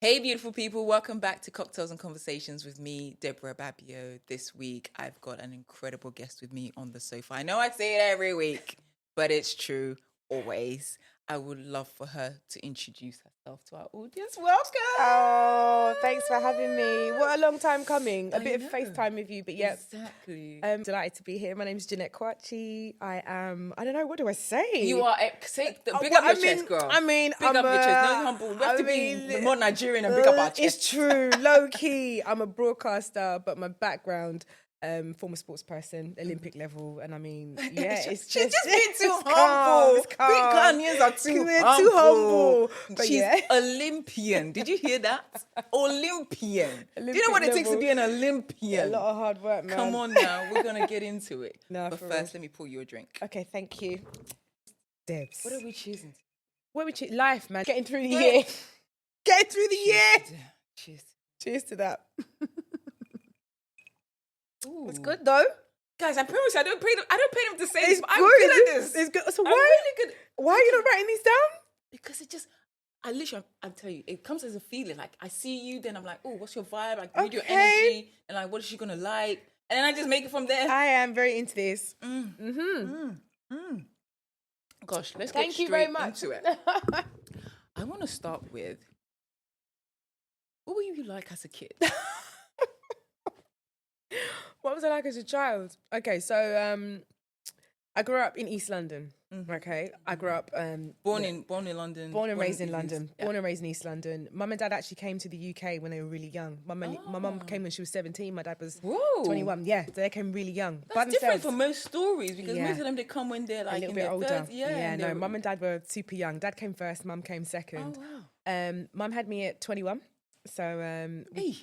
Hey, beautiful people. Welcome back to Cocktails and Conversations with me, Deborah Babio. This week, I've got an incredible guest with me on the sofa. I know I say it every week, but it's true always. I would love for her to introduce herself to our audience. Welcome. Oh, thanks for having me. What a long time coming. A bit of FaceTime with you, but yeah. Exactly. I'm delighted to be here. My name's Jeanette Kwakye. I don't know, what do I say? You are, big up your chest, girl. Big I'm up your chest. No, humble. We have to be more Nigerian and big up our chest. It's true, low key. I'm a broadcaster, but my background, former sports person, Olympic level, and it's she's just been too it's humble. It's calm. Big Ghanaians are too humble. But she's Olympian. Did you hear that? Olympian. Do you know what it takes to be an Olympian? A lot of hard work, man. Come on now, we're gonna get into it. No, but first, let me pour you a drink. Okay, thank you, Debs. What are we choosing? What are we choosing? Life, man. Getting through the year. Getting through the year. Cheers. Cheers to that. Ooh. It's good though, guys. I promise you, I don't pay them to say it's this. good. I'm good at this. It's good. So I'm really good. Why are you not writing these down? Because it just, I'll tell you, it comes as a feeling. Like I see you, then I'm like, oh, what's your vibe? I read your energy, and like, what is she gonna like? And then I just make it from there. I am very into this. Gosh, let's Thank get you straight very much. into it. I want to start with, what were you like as a kid? What was I like as a child? Okay, so I grew up in East London. Okay, I grew up born in London, born and raised in London, born and raised in East London. Mum and dad actually came to the UK when they were really young. My mum came when she was 17. My dad was 21. Yeah, so they came really young. That's different from most stories because most of them they come when they're like a little in bit their older. 30s. Yeah, no, mum and dad were super young. Dad came first, mum came second. Oh wow. Mum had me at 21. So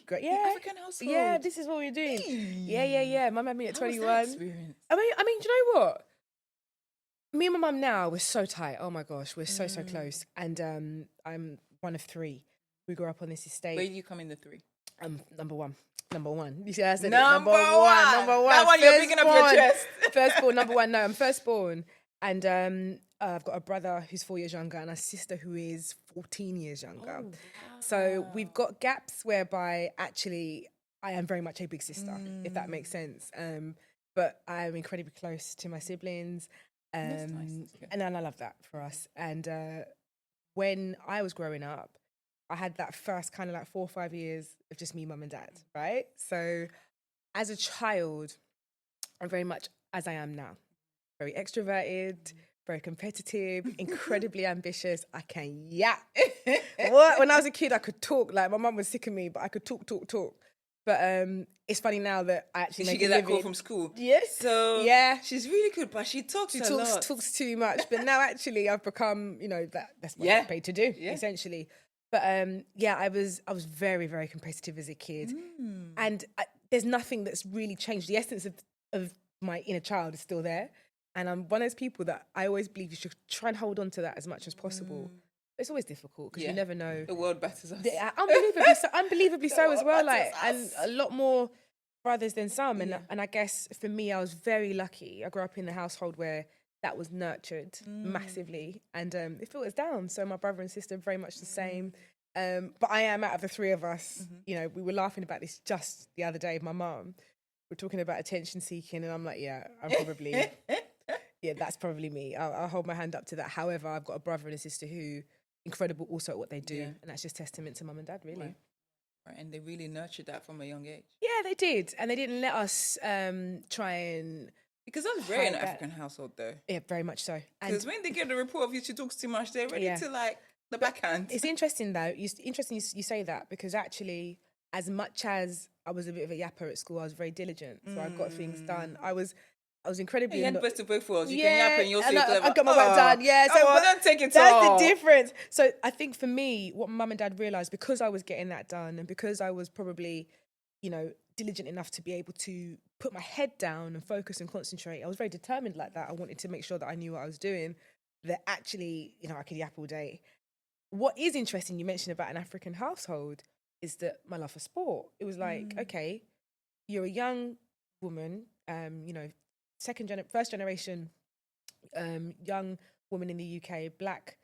great, African household. Yeah, this is what we're doing. Hey. Yeah. Mum had me at 21. How was that experience? I mean, do you know what? Me and my mum now, we're so tight. Oh my gosh, we're so close. And I'm one of three. We grew up on this estate. Where do you come in the three? Number one. You see, I said number one. That one you're picking up your chest. Firstborn, number one. No, I'm firstborn. And I've got a brother who's 4 years younger and a sister who is 14 years younger. Oh, wow. So we've got gaps whereby actually I am very much a big sister, if that makes sense. But I'm incredibly close to my siblings. That's nice. And I love that for us. And when I was growing up, I had that first kind of like 4 or 5 years of just me, mum and dad, right? So as a child, I'm very much as I am now. Very extroverted, very competitive, incredibly ambitious. I can yap. When I was a kid, I could talk. Like my mum was sick of me, but I could talk. But it's funny now that I actually Did she get that call from school? Yes. So yeah, she's really good, but she talks a lot. Talks too much. But now actually I've become, that's what I'm paid to do, essentially. But I was very, very competitive as a kid. And there's nothing that's really changed. The essence of my inner child is still there. And I'm one of those people that I always believe you should try and hold on to that as much as possible. It's always difficult because you never know. The world batters us. Unbelievably so as well. And a lot more brothers than some. And I guess for me, I was very lucky. I grew up in a household where that was nurtured massively. And it filters down. So my brother and sister are very much the same. But I am out of the three of us. We were laughing about this just the other day with my mum. We're talking about attention seeking. And I'm like, I'm probably... Yeah, that's probably me. I'll hold my hand up to that. However, I've got a brother and a sister who incredible also at what they do. And that's just testament to mum and dad, really. Right. And they really nurtured that from a young age. Yeah, they did. And they didn't let us try and... Because that's very an African household, though. Yeah, very much so. Because when they get the report of you, she talks too much, they're ready to, like, the backhand. It's interesting, though. Interesting you say that because actually, as much as I was a bit of a yapper at school, I was very diligent. So I got things done. I was incredibly... You had best of both worlds. You can yap and you'll say clever. I got my work done. Yeah. So don't take it that's the difference. So I think for me, what mum and dad realised, because I was getting that done and because I was probably, diligent enough to be able to put my head down and focus and concentrate, I was very determined like that. I wanted to make sure that I knew what I was doing, that actually, I could yap all day. What is interesting, you mentioned about an African household, is that my love for sport. It was like, okay, you're a young woman, first generation young woman in the UK, black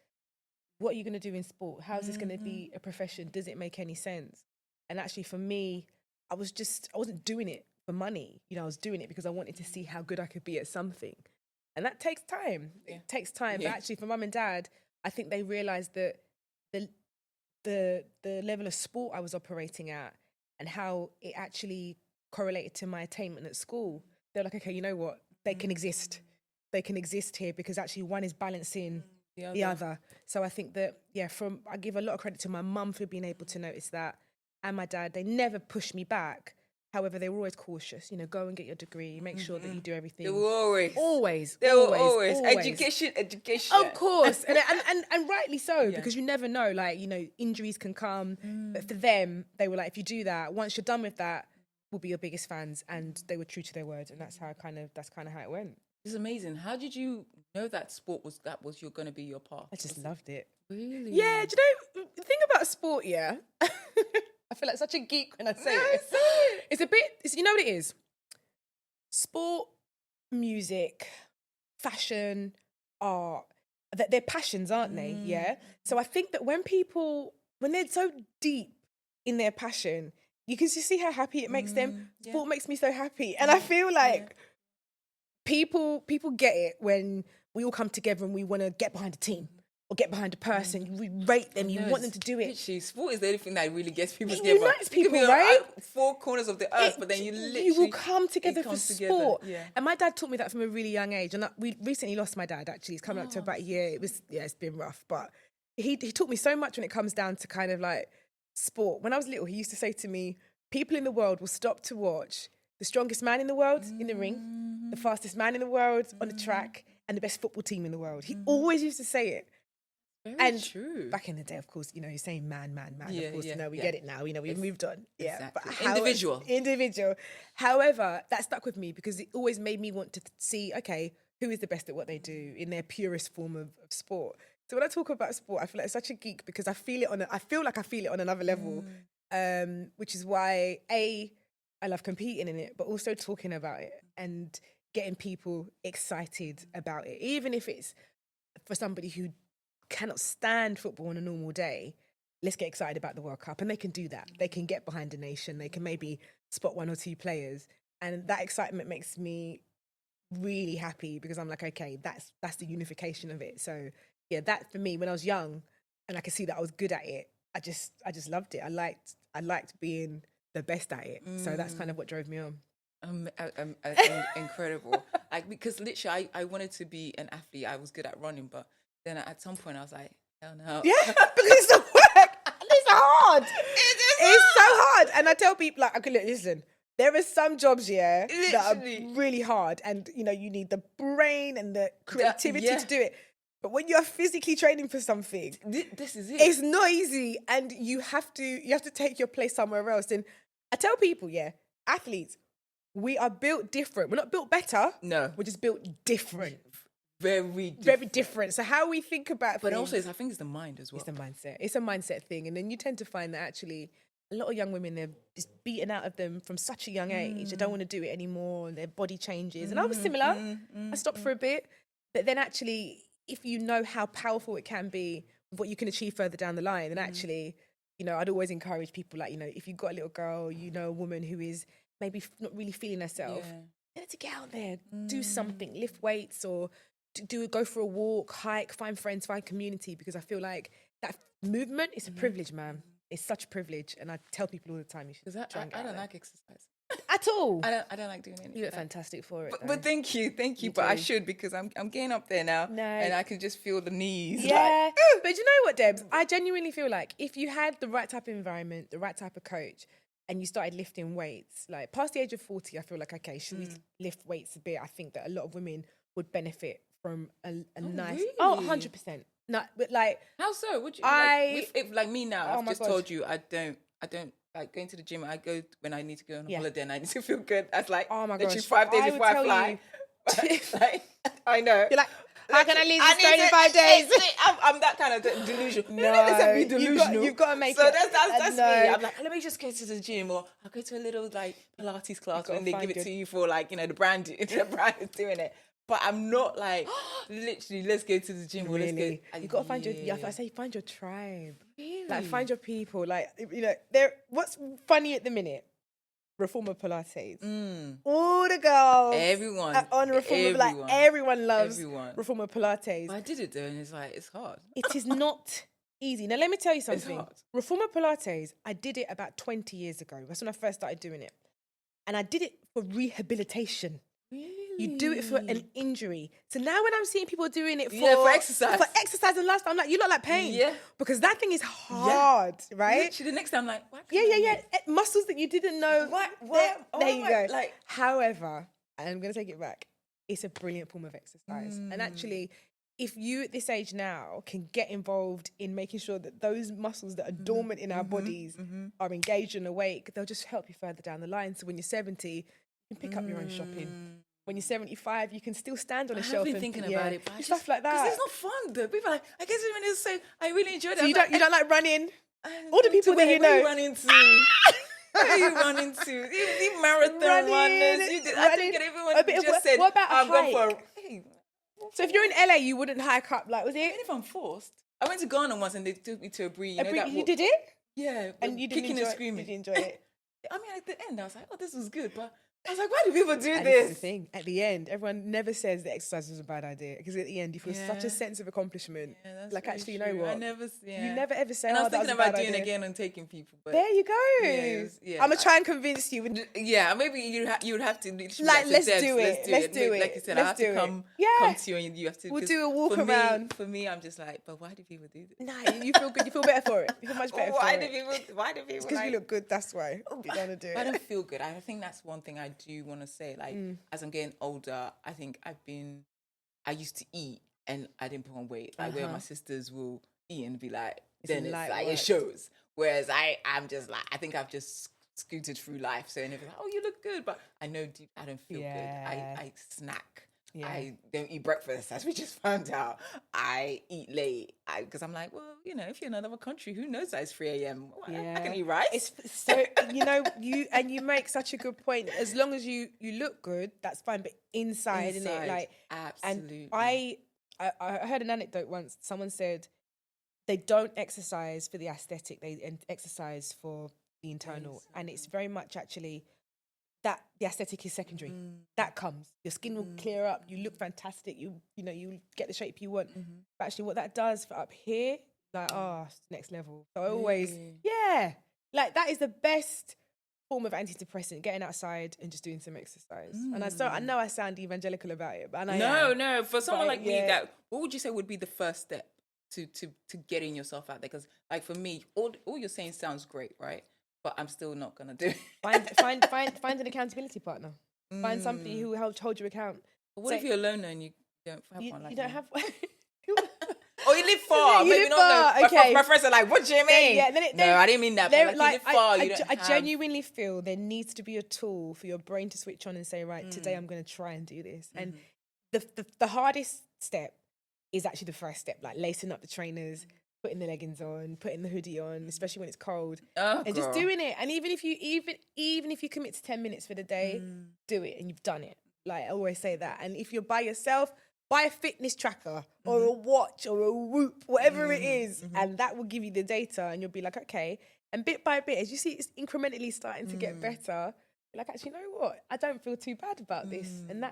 what are you going to do in sport? How's this going to be a profession? Does it make any sense? And actually for me, I wasn't doing it for money. You know, I was doing it because I wanted to see how good I could be at something. And that takes time. Yeah. It takes time. Yeah. But actually for mum and dad, I think they realised that the level of sport I was operating at and how it actually correlated to my attainment at school. They're like, okay, you know what? They can exist. They can exist here because actually one is balancing the other. So I think that, I give a lot of credit to my mum for being able to notice that, and my dad. They never pushed me back. However, they were always cautious. You know, go and get your degree. Make sure that you do everything. They were always. Always. Education. Of course, and rightly so, because you never know. Like, you know, injuries can come. But for them, they were like, if you do that, once you're done with that, we'll be your biggest fans. And they were true to their word, and that's kind of how it went. It's amazing. How did you know that sport was you're going to be your path? I just loved it. Really? Yeah. Do you know the thing about sport? Yeah. I feel like such a geek when I say it. It's a bit, you know what it is? Sport, music, fashion, art, they're passions, aren't they? Yeah. So I think that when they're so deep in their passion, you can just see how happy it makes them. Sport makes me so happy. And I feel like people get it when we all come together and we want to get behind a team. Or get behind a person, you rate them, you want them to do it. Literally, sport is the only thing that really gets people It together. unites people, you right? Four corners of the earth, but then you will come together for sport. Yeah. And my dad taught me that from a really young age. And we recently lost my dad, actually. It's coming up to about a year. It's been rough. But he taught me so much when it comes down to kind of like sport. When I was little, he used to say to me, people in the world will stop to watch the strongest man in the world in the ring, the fastest man in the world on the track, and the best football team in the world. He always used to say it. Very true. Back in the day, of course, you know, you're saying man. Yeah, of course, yeah, you know, we get it now. You know, we've moved on. Yeah, exactly. but individual. However, that stuck with me because it always made me want to see, okay, who is the best at what they do in their purest form of sport. So when I talk about sport, I feel like such a geek because I feel like I feel it on another level, which is why I love competing in it, but also talking about it and getting people excited about it, even if it's for somebody who cannot stand football on a normal day. Let's get excited about the World Cup, and they can do that. They can get behind a nation. They can maybe spot one or two players, and that excitement makes me really happy because I'm like, okay, that's the unification of it. So yeah, that for me, when I was young, and I could see that I was good at it, I just loved it. I liked being the best at it. So that's kind of what drove me on. Incredible. Because literally, I wanted to be an athlete. I was good at running, but then at some point I was like, hell no. Yeah, because it's the work. It's hard. It's so hard. And I tell people, like, okay, look, listen, there are some jobs, that are really hard. And, you know, you need the brain and the creativity to do it. But when you're physically training for something, this is it. It's not easy. And you have to take your place somewhere else. And I tell people, athletes, we are built different. We're not built better. No. We're just built different. Very different. So how we think about but things, also I think it's the mind as well. It's the mindset. It's a mindset thing. And then you tend to find that actually a lot of young women, they're just beaten out of them from such a young age. They don't want to do it anymore. Their body changes. And I was similar. I stopped for a bit. But then actually, if you know how powerful it can be, what you can achieve further down the line, then actually, you know, I'd always encourage people like, you know, if you've got a little girl, you know, a woman who is maybe not really feeling herself, get her to get out there, do something, lift weights or go for a walk, hike, find friends, find community, because I feel like that movement is a privilege, man. It's such a privilege, and I tell people all the time you should try and get I don't out there. like exercise at all. I don't like doing anything. You look fantastic for it. But thank you. But I should, because I'm getting up there now, and I can just feel the knees. Yeah, but you know what, Debs? I genuinely feel like if you had the right type of environment, the right type of coach, and you started lifting weights, like past the age of 40, I feel like, okay, should we lift weights a bit? I think that a lot of women would benefit from a nice... Really? Oh, 100%. No, but like... How so? Would you, like me now, I've just told you, I don't like going to the gym. I go when I need to go on holiday and I need to feel good. That's like, oh my literally gosh, 5 days before I fly. Like, I know. You're like, how can I lose this weight in 5 days? I'm that kind of delusional. No, be delusional. You've got to make so it. That's me. I'm like, let me just go to the gym, or I'll go to a little like Pilates class when they give it to you for like, you know, the brand is doing it. but I'm not like literally. Let's go to the gym. Or let's Really, go. you got to find your. Yeah, I say find your tribe. Really? Like find your people. Like there. What's funny at the minute? Reformer Pilates. All the girls, everyone are on Reformer. Like everyone loves Reformer Pilates. But I did it though, and it's like it's hard. It is not easy. Now let me tell you something. It's hard. Reformer Pilates. I did it about 20 years ago. That's when I first started doing it, and I did it for rehabilitation. Really? You do it for an injury. So now when I'm seeing people doing it for exercise. For exercise and lifestyle, I'm like, you look like pain. Yeah. Because that thing is hard, right? Literally, the next time I'm like, what? Yeah. Muscles that you didn't know. What? There you go. Like, however, and I'm going to take it back, it's a brilliant form of exercise. And actually, if you at this age now can get involved in making sure that those muscles that are dormant in our bodies are engaged and awake, they'll just help you further down the line. So when you're 70, you can pick up your own shopping. When you're 75, you can still stand on a shelf. I've been thinking about it, but stuff like that. Because it's not fun, though. People are like, I guess when it's so, I really enjoyed it. So you don't like running? All the people that you know. Where you run into? Where you run into? The marathon runners. I think everyone just said, what about I've gone for So if you're in LA, you wouldn't hike up, like, was it? Even if I'm forced. I went to Ghana once and they took me to a brie. You did it? Yeah. And you didn't kicking and screaming. Did you enjoy it? I mean, at the end, I was like, oh, this was good, but I was like, why do people do this? this? Is the thing. At the end, everyone never says the exercise was a bad idea because at the end, you feel such a sense of accomplishment. Yeah, that's like, actually, true. You know what? You never ever say, and I was that thinking was a about bad doing idea. again and taking people. But there you go. I'm going to try and convince you. Maybe you would have to. Like, let's do it. Let's do it. Like you said, I have to come to you and you have to. We'll do a walk around. For me, I'm just like, but why do people do this? No, you feel good. You feel better for it. You feel much better for it. Why do people? Because you look good, that's why. You don't want to do it. I don't feel good. I think that's one thing I do want to say. Like, as I'm getting older, I think I used to eat and I didn't put on weight. Like, where my sisters will eat and be like, then it's like, it shows. Whereas I'm just like, I think I've just scooted through life. So, and like, oh, you look good. But I know deep, I don't feel good. I snack. Yeah. I don't eat breakfast, as we just found out. I eat late because I'm like, well, if you're in another country, who knows that it's 3 a.m. I can eat rice. So, you make such a good point. As long as you look good, that's fine. But inside, isn't it? Like, absolutely. And I heard an anecdote once. Someone said they don't exercise for the aesthetic. They exercise for the internal. And it's very much actually that the aesthetic is secondary. That comes. Your skin will clear up. You look fantastic. You get the shape you want. But actually what that does for up here, like, it's next level. So I always, like that is the best form of antidepressant, getting outside and just doing some exercise. And I know I sound evangelical about it, but no. For someone like me, what would you say would be the first step to getting yourself out there? Because like for me, all you're saying sounds great, right? But I'm still not gonna do it. Find an accountability partner. Find somebody who will help hold you account. But what if you're alone and you don't have one? Like you don't have one. Oh, you live far. You Maybe live not. far. No. Okay. My friends are like, what do you mean? No, I didn't mean that. But like, you live far. I genuinely feel there needs to be a tool for your brain to switch on and say, right, today I'm going to try and do this. And the hardest step is actually the first step, like lacing up the trainers, putting the leggings on, putting the hoodie on, especially when it's cold, and just doing it. And even if you commit to 10 minutes for the day, do it, and you've done it. Like I always say that. And if you're by yourself, buy a fitness tracker or a watch or a Whoop, whatever it is, and that will give you the data, and you'll be like, okay. And bit by bit, as you see it's incrementally starting to get better, you're like, actually, you know what? I don't feel too bad about this, and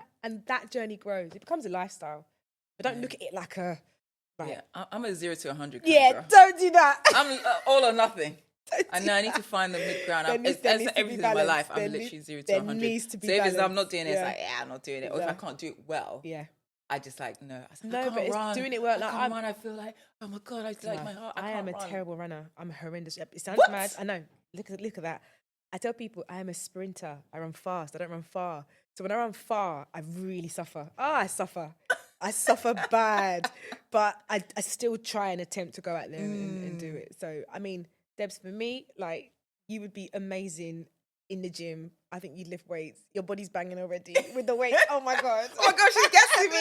that journey grows. It becomes a lifestyle. But don't look at it like a I'm a 0 to 100. Don't do that. I'm all or nothing. I know I need to find the mid ground. Everything in my life, I'm literally 0 to 100. Needs to be so if balanced. I'm not doing it, it's like, I'm not doing it. Or if I can't do it well, I just like, no. I can't but run. It's doing it well. I can't run. I feel like, oh my God, I like my heart. I am a run. terrible runner. I'm horrendous. It sounds mad. I know. Look at that. I tell people I am a sprinter. I run fast. I don't run far. So when I run far, I really suffer. I suffer. I suffer bad, but I still try and attempt to go out there and do it. So, I mean, Debs, for me, like, you would be amazing in the gym. I think you lift weights. Your body's banging already with the weights. Oh my God. Oh my God, she's guessing me.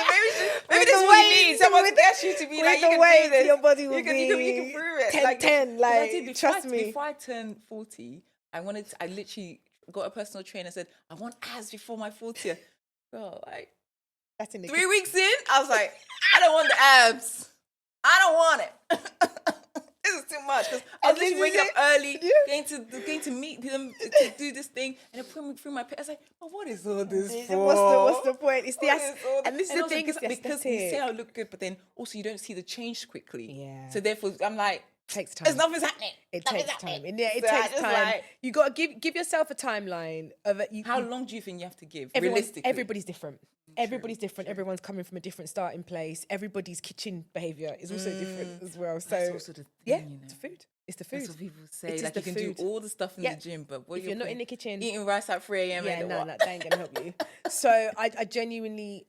Maybe this is what you need. Someone to guess you to be like, you can do this. Your body will you can prove it. 10-10, like, trust me. Before I turned 40, I literally got a personal trainer and said, I want abs before my 40th. Girl, like, That's in the 3 weeks in, I was like, I don't want the abs. I don't want it. This is too much because I was literally waking up early, going to meet them to do this thing, and then putting me through my pit. I was like, "Oh, what is all this for? What's the point? It's and this is the thing, because you say I look good, but then also you don't see the change quickly. Yeah. So therefore, I'm like, takes time. There's nothing's happening. It takes time. It takes time. You got to give yourself a timeline of it. How long do you think you have to give? Realistically, everybody's different. Everybody's different. Everyone's coming from a different starting place. Everybody's kitchen behavior is also different as well. So that's also the thing, it's the food. It's the food. That's what people say. Like you can do all the stuff in the gym, but what if you're not in the kitchen, eating rice at 3 a.m. no, that ain't gonna help you. So I genuinely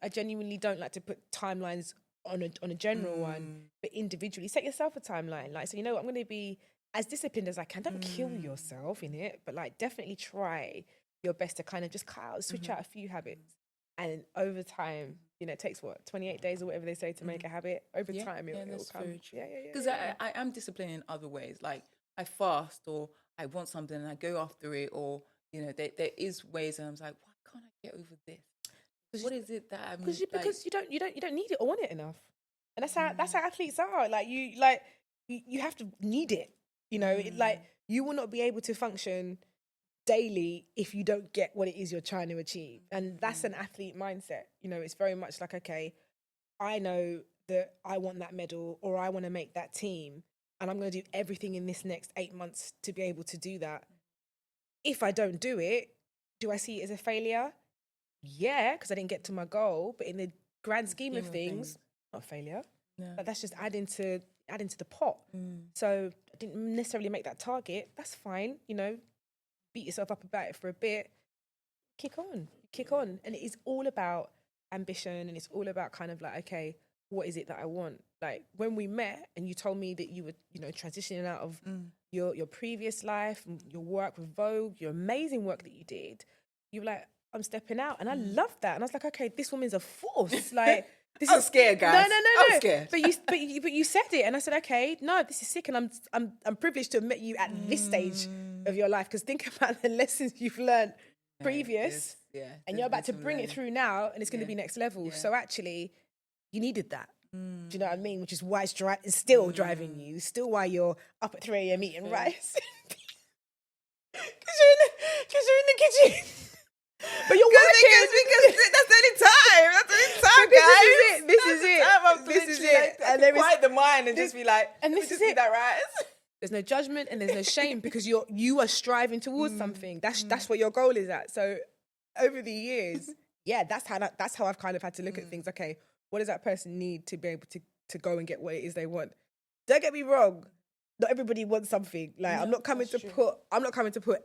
don't like to put timelines on a general one, but individually set yourself a timeline. Like, so you know what, I'm going to be as disciplined as I can. Don't kill yourself in it, but like definitely try your best to kind of just cut out, switch out a few habits, and over time, you know, it takes 28 days or whatever they say to make a habit. Over time, it'll come. Because I am disciplined in other ways. Like I fast, or I want something and I go after it, or you know, there is ways, and I'm like, why can't I get over this? What is it that I'm because you don't need it or want it enough, and that's how athletes are. Like you have to need it. You know, like you will not be able to function daily if you don't get what it is you're trying to achieve, and that's an athlete mindset. You know, it's very much like, okay, I know that I want that medal or I want to make that team, and I'm going to do everything in this next 8 months to be able to do that. If I don't do it, do I see it as a failure? Yeah, because I didn't get to my goal, but in the grand scheme of things, not a failure. No. But that's just adding to the pot. So I didn't necessarily make that target. That's fine, you know. Beat yourself up about it for a bit. Kick on, and it is all about ambition, and it's all about kind of like, okay, what is it that I want? Like when we met, and you told me that you were, you know, transitioning out of your previous life, your work with Vogue, your amazing work that you did. You were like, I'm stepping out, and I loved that. And I was like, okay, this woman's a force. Like, this I'm scared, guys. No. I'm scared. But you said it, and I said, okay, no, this is sick, and I'm privileged to have met you at this stage of your life. Because think about the lessons you've learned previous, and you're about to bring it through now, and it's going to be next level. So actually, you needed that. Do you know what I mean? Which is why it's still driving you. Still why you're up at 3 a.m. eating rice. Because you're in the kitchen. But you're working because that's the only time. That's the only time, guys. This is it. And then quiet the mind and just be like, and this is it. That rice. There's no judgment and there's no shame because you are striving towards something. That's what your goal is at. So over the years, that's how I've kind of had to look at things. Okay, what does that person need to be able to go and get what it is they want? Don't get me wrong. Not everybody wants something. Like I'm not coming to put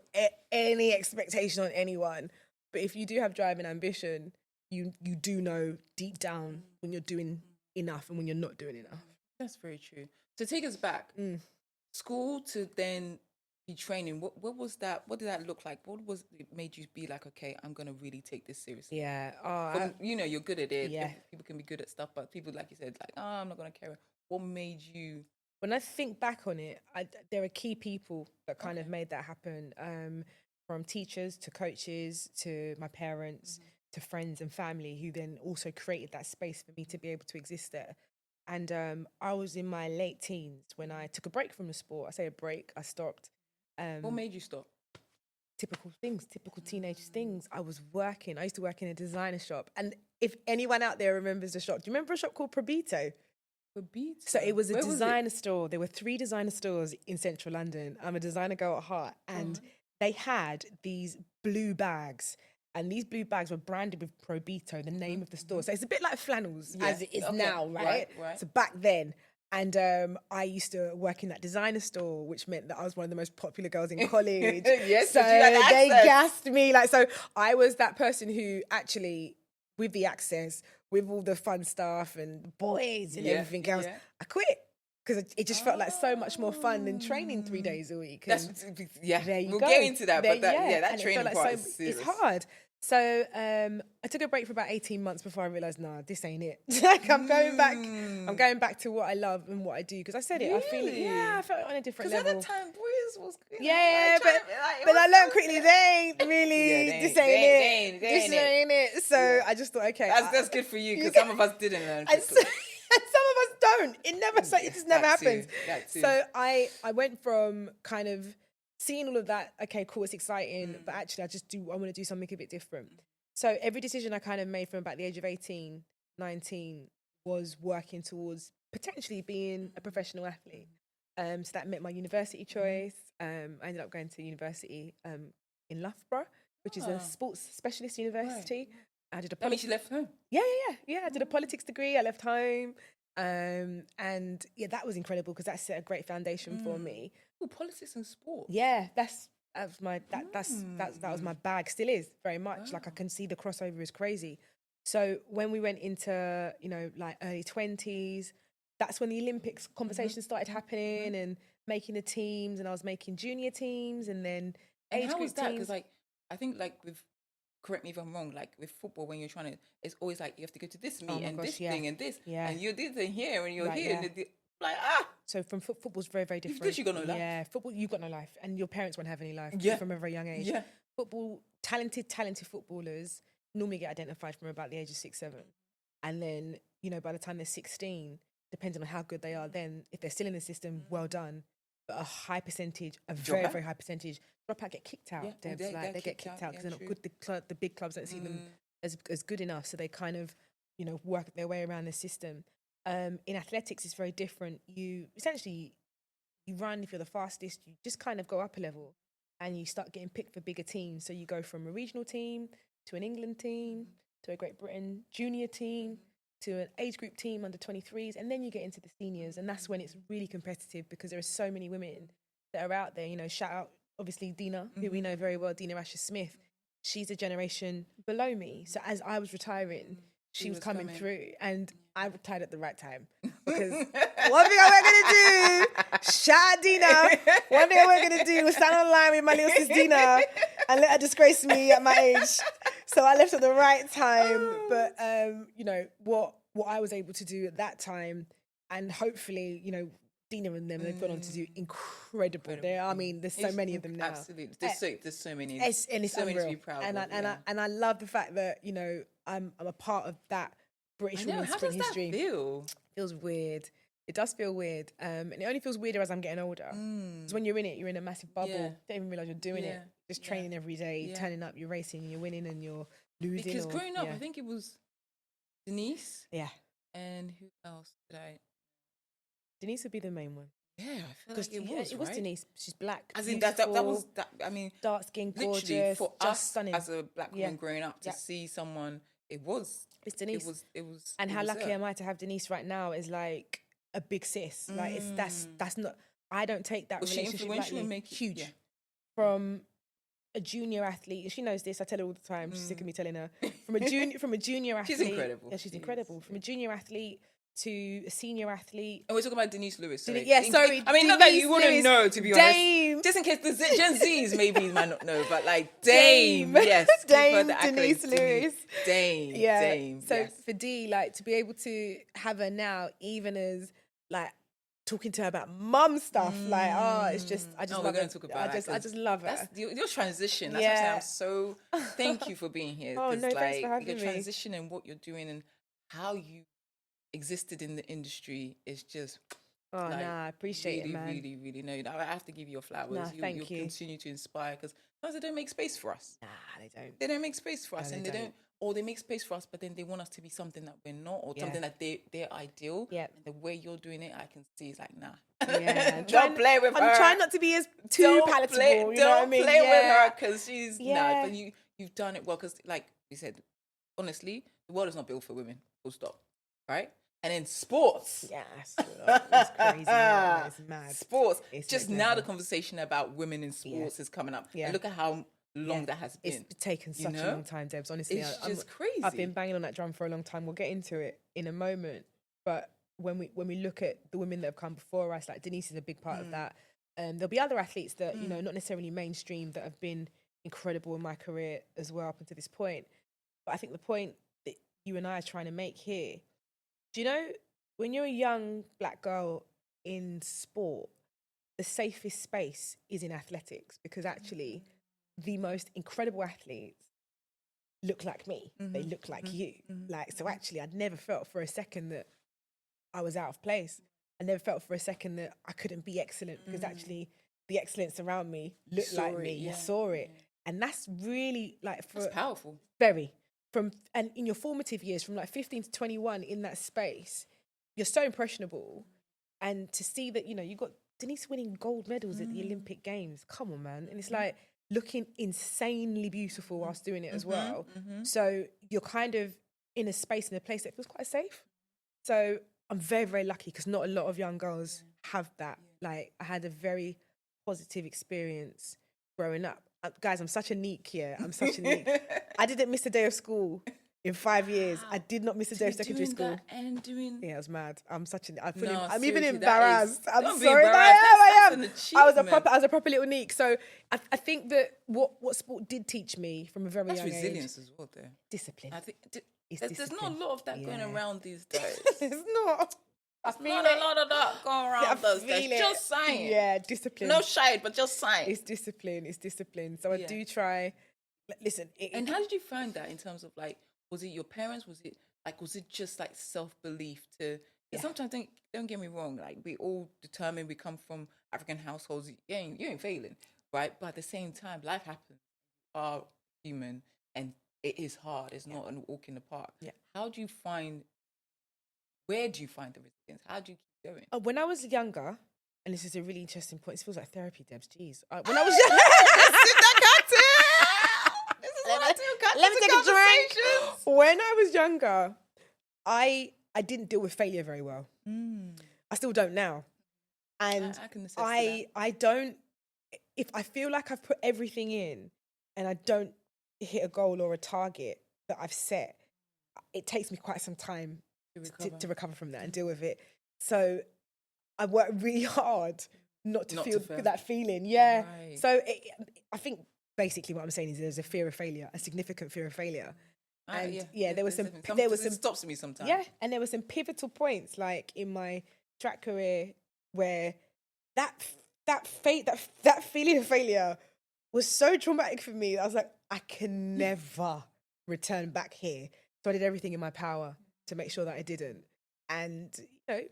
any expectation on anyone. But if you do have drive and ambition, you do know deep down when you're doing enough and when you're not doing enough. That's very true. So take us back. School to then be training. What was that? What did that look like? What was it made you be like, okay, I'm going to really take this seriously? Yeah. You know, you're good at it. Yeah. People can be good at stuff, but people, like you said, like, I'm not going to care. What made you... When I think back on it, there are key people that kind of made that happen. From teachers to coaches to my parents to friends and family who then also created that space for me to be able to exist there. And I was in my late teens when I took a break from the sport. I say a break, I stopped. What made you stop? Typical teenage things. I used to work in a designer shop. And if anyone out there remembers the shop, do you remember a shop called Probito? So it was a designer store. There were 3 designer stores in central London. I'm a designer girl at heart. And they had these blue bags, and these blue bags were branded with Probito, the name of the store. So it's a bit like flannels as it is now, right? So back then, and I used to work in that designer store, which meant that I was one of the most popular girls in college. Yes, so they gassed me. Like, so I was that person who actually, with the access, with all the fun stuff and boys and everything else, I quit. Because it just felt like so much more fun than training 3 days a week. There you go. Get into that. But that and training part is serious. It's hard. So I took a break for about 18 months before I realised, nah, this ain't it. Like I'm going back to what I love and what I do. Because I said it, really? I feel it. Yeah, I felt it on a different level. Because at the time, boys was good. But I learned quickly, they ain't really, this ain't it. So I just thought, okay. That's good for you, because some of us didn't learn. And some of us don't. It just never happens. That too. So I went from kind of seeing all of that, okay, cool, it's exciting, but actually I want to do something a bit different. So every decision I kind of made from about the age of 18, 19 was working towards potentially being a professional athlete. So that meant my university choice. I ended up going to university in Loughborough, which is a sports specialist university. Right. I did a That means you left home. Yeah. I did a politics degree. I left home. And yeah, that was incredible because that set a great foundation for me. Oh, politics and sport. Yeah, that was my bag. Still is very much. Like I can see the crossover is crazy. So when we went into, like early 20s, that's when the Olympics conversations started happening and making the teams, and I was making junior teams and then age how group was that? teams. Because I think with, correct me if I'm wrong, like with football, when you're trying to, it's always like you have to go to this meet this thing and this, and you're this and here and you're here. And like, So from football's very, very different. You've got no life. Yeah, football, you've got no life, and your parents won't have any life from a very young age. Yeah. Football, talented footballers normally get identified from about the age of 6, 7. And then, by the time they're 16, depending on how good they are, then if they're still in the system, well done. But a very, very high percentage, drop out, get kicked out. Yeah, they get kicked out because they're not good. The big clubs don't see them as good enough. So they kind of, work their way around the system. In athletics, it's very different. You essentially, you run, if you're the fastest, you just kind of go up a level and you start getting picked for bigger teams. So you go from a regional team to an England team to a Great Britain junior team to an age group team under 23s, and then you get into the seniors, and that's when it's really competitive because there are so many women that are out there. Shout out obviously Dina, who we know very well, Dina Asher-Smith. She's a generation below me. So as I was retiring, she was coming through, and I retired at the right time because one thing I wasn't gonna do, shout out Dina, one thing I wasn't gonna do was stand online with my little sis Dina and let her disgrace me at my age. So I left at the right time, but what I was able to do at that time, and hopefully, Dina and them, they've gone on to do incredible. There's so many of them now. Absolutely, there's so many. And it's so unreal. many to be proud of. And I love the fact that I'm a part of that British women's sprint history. How does that feel? Feels weird. It does feel weird, and it only feels weirder as I'm getting older. Because when you're in it, you're in a massive bubble. Yeah. Don't even realize you're doing it. Just training every day, turning up, you're racing, you're winning, and you're losing. Because growing up, I think it was Denise. Yeah. And who else did I? Denise would be the main one. Yeah, I feel like it was right? Denise. She's black. As in that was that. I mean, dark skin, gorgeous, literally for just us stunning. as a black woman growing up to see someone. It's Denise. It was. And it how was lucky her. am I to have Denise right now is like a big sis. Like that's not. I don't take that Was she relationship influential lightly. in making Huge. Yeah. From a junior athlete, she knows this. I tell her all the time. She's sick of me telling her. From a junior athlete, She's incredible. Yeah, she's incredible. From a junior athlete to a senior athlete. And we're talking about Denise Lewis. Sorry. Sorry. I mean, not that you wouldn't Lewis, know, to be Dame. honest. Just in case the Gen Zs maybe might not know, but like Dame. Yes. Dame give her the Denise accolades, Lewis. Dame. Yeah. Dame. So yes. for D, like to be able to have her now, even as like talking to her about mum stuff, like it's just I just love we're her. going to talk about I just love her. That's your transition. That's what I'm saying. I'm so thank you for being here. Oh no, thanks for having your me. transition and what you're doing and how you existed in the industry is just. Oh no, I appreciate really, it, man. Really, really. No, I have to give you your flowers. No, thank you. you. Continue to inspire because sometimes they don't make space for us. Nah, they don't. They don't make space for us, No, and they they don't. Or they make space for us, but then they want us to be something that we're not, or something that they're ideal. Yeah. And the way you're doing it, I can see it's like, nah. Yeah. Don't play with her. I'm trying not to be as too palatable. You know what I mean? Play with her because she's Yeah. But you've done it well because, like we said, honestly, the world is not built for women. Full stop. Right. And then sports. Yes. It's crazy. Man. It's mad. Sports. It's Just next now level. the conversation about women in sports is coming up. Yeah. And look at how long that has been. It's taken such a long time, Debs. Honestly, It's just crazy. I've been banging on that drum for a long time. We'll get into it in a moment. But when we look at the women that have come before us, like Denise is a big part of that. There'll be other athletes that not necessarily mainstream that have been incredible in my career as well up until this point. But I think the point that you and I are trying to make here, do you know when you're a young black girl in sport, the safest space is in athletics because actually the most incredible athletes look like me. They look like you. Like, so actually I'd never felt for a second that I was out of place. I never felt for a second that I couldn't be excellent, because actually the excellence around me looked like me. You saw it. And that's really like, that's powerful. Very. And in your formative years, from like 15 to 21, in that space, you're so impressionable. And to see that, you know, you got Denise winning gold medals at the Olympic Games. Come on, man. And it's like looking insanely beautiful whilst doing it as well. So you're kind of in a space, in a place that feels quite safe. So I'm very, very lucky, because not a lot of young girls have that. Like, I had a very positive experience growing up. Guys, I'm such a neek here. I'm such a neek. I didn't miss a day of school in 5 years. I did not miss a day of secondary school. Yeah, I was mad. I'm even embarrassed. I'm sorry. I am. I was a proper little neek. So I think that what sport did teach me from a very young age. That's resilience as well, there. Discipline. I think there's not a lot of that going around these days. It's not. There's not a lot of that going around those days. Just saying. Yeah, discipline. No shade, but just saying. It's discipline. So I do try. Listen. And how did you find that in terms of like, was it your parents? Was it just like self-belief to? Sometimes don't get me wrong. Like, we all determined, we come from African households. You ain't failing, right? But at the same time, life happens. You are human, and it is hard. It's not a walk in the park. Yeah. Where do you find the resilience? How do you keep going? When I was younger, and this is a really interesting point. This feels like therapy, Debs. Jeez. When I was younger, let me take a drink. When I was younger, I didn't deal with failure very well. I still don't now. And I can attest to that. I don't, if I feel like I've put everything in and I don't hit a goal or a target that I've set, it takes me quite some time to recover from that and deal with it. So I work really hard not to feel that feeling. Yeah. Right. So I think basically what I'm saying is there's a fear of failure, a significant fear of failure. And there was some it stops me sometimes. Yeah, and there were some pivotal points like in my track career where that feeling of failure was so traumatic for me. I was like, I can never return back here. So I did everything in my power to make sure that I didn't. And I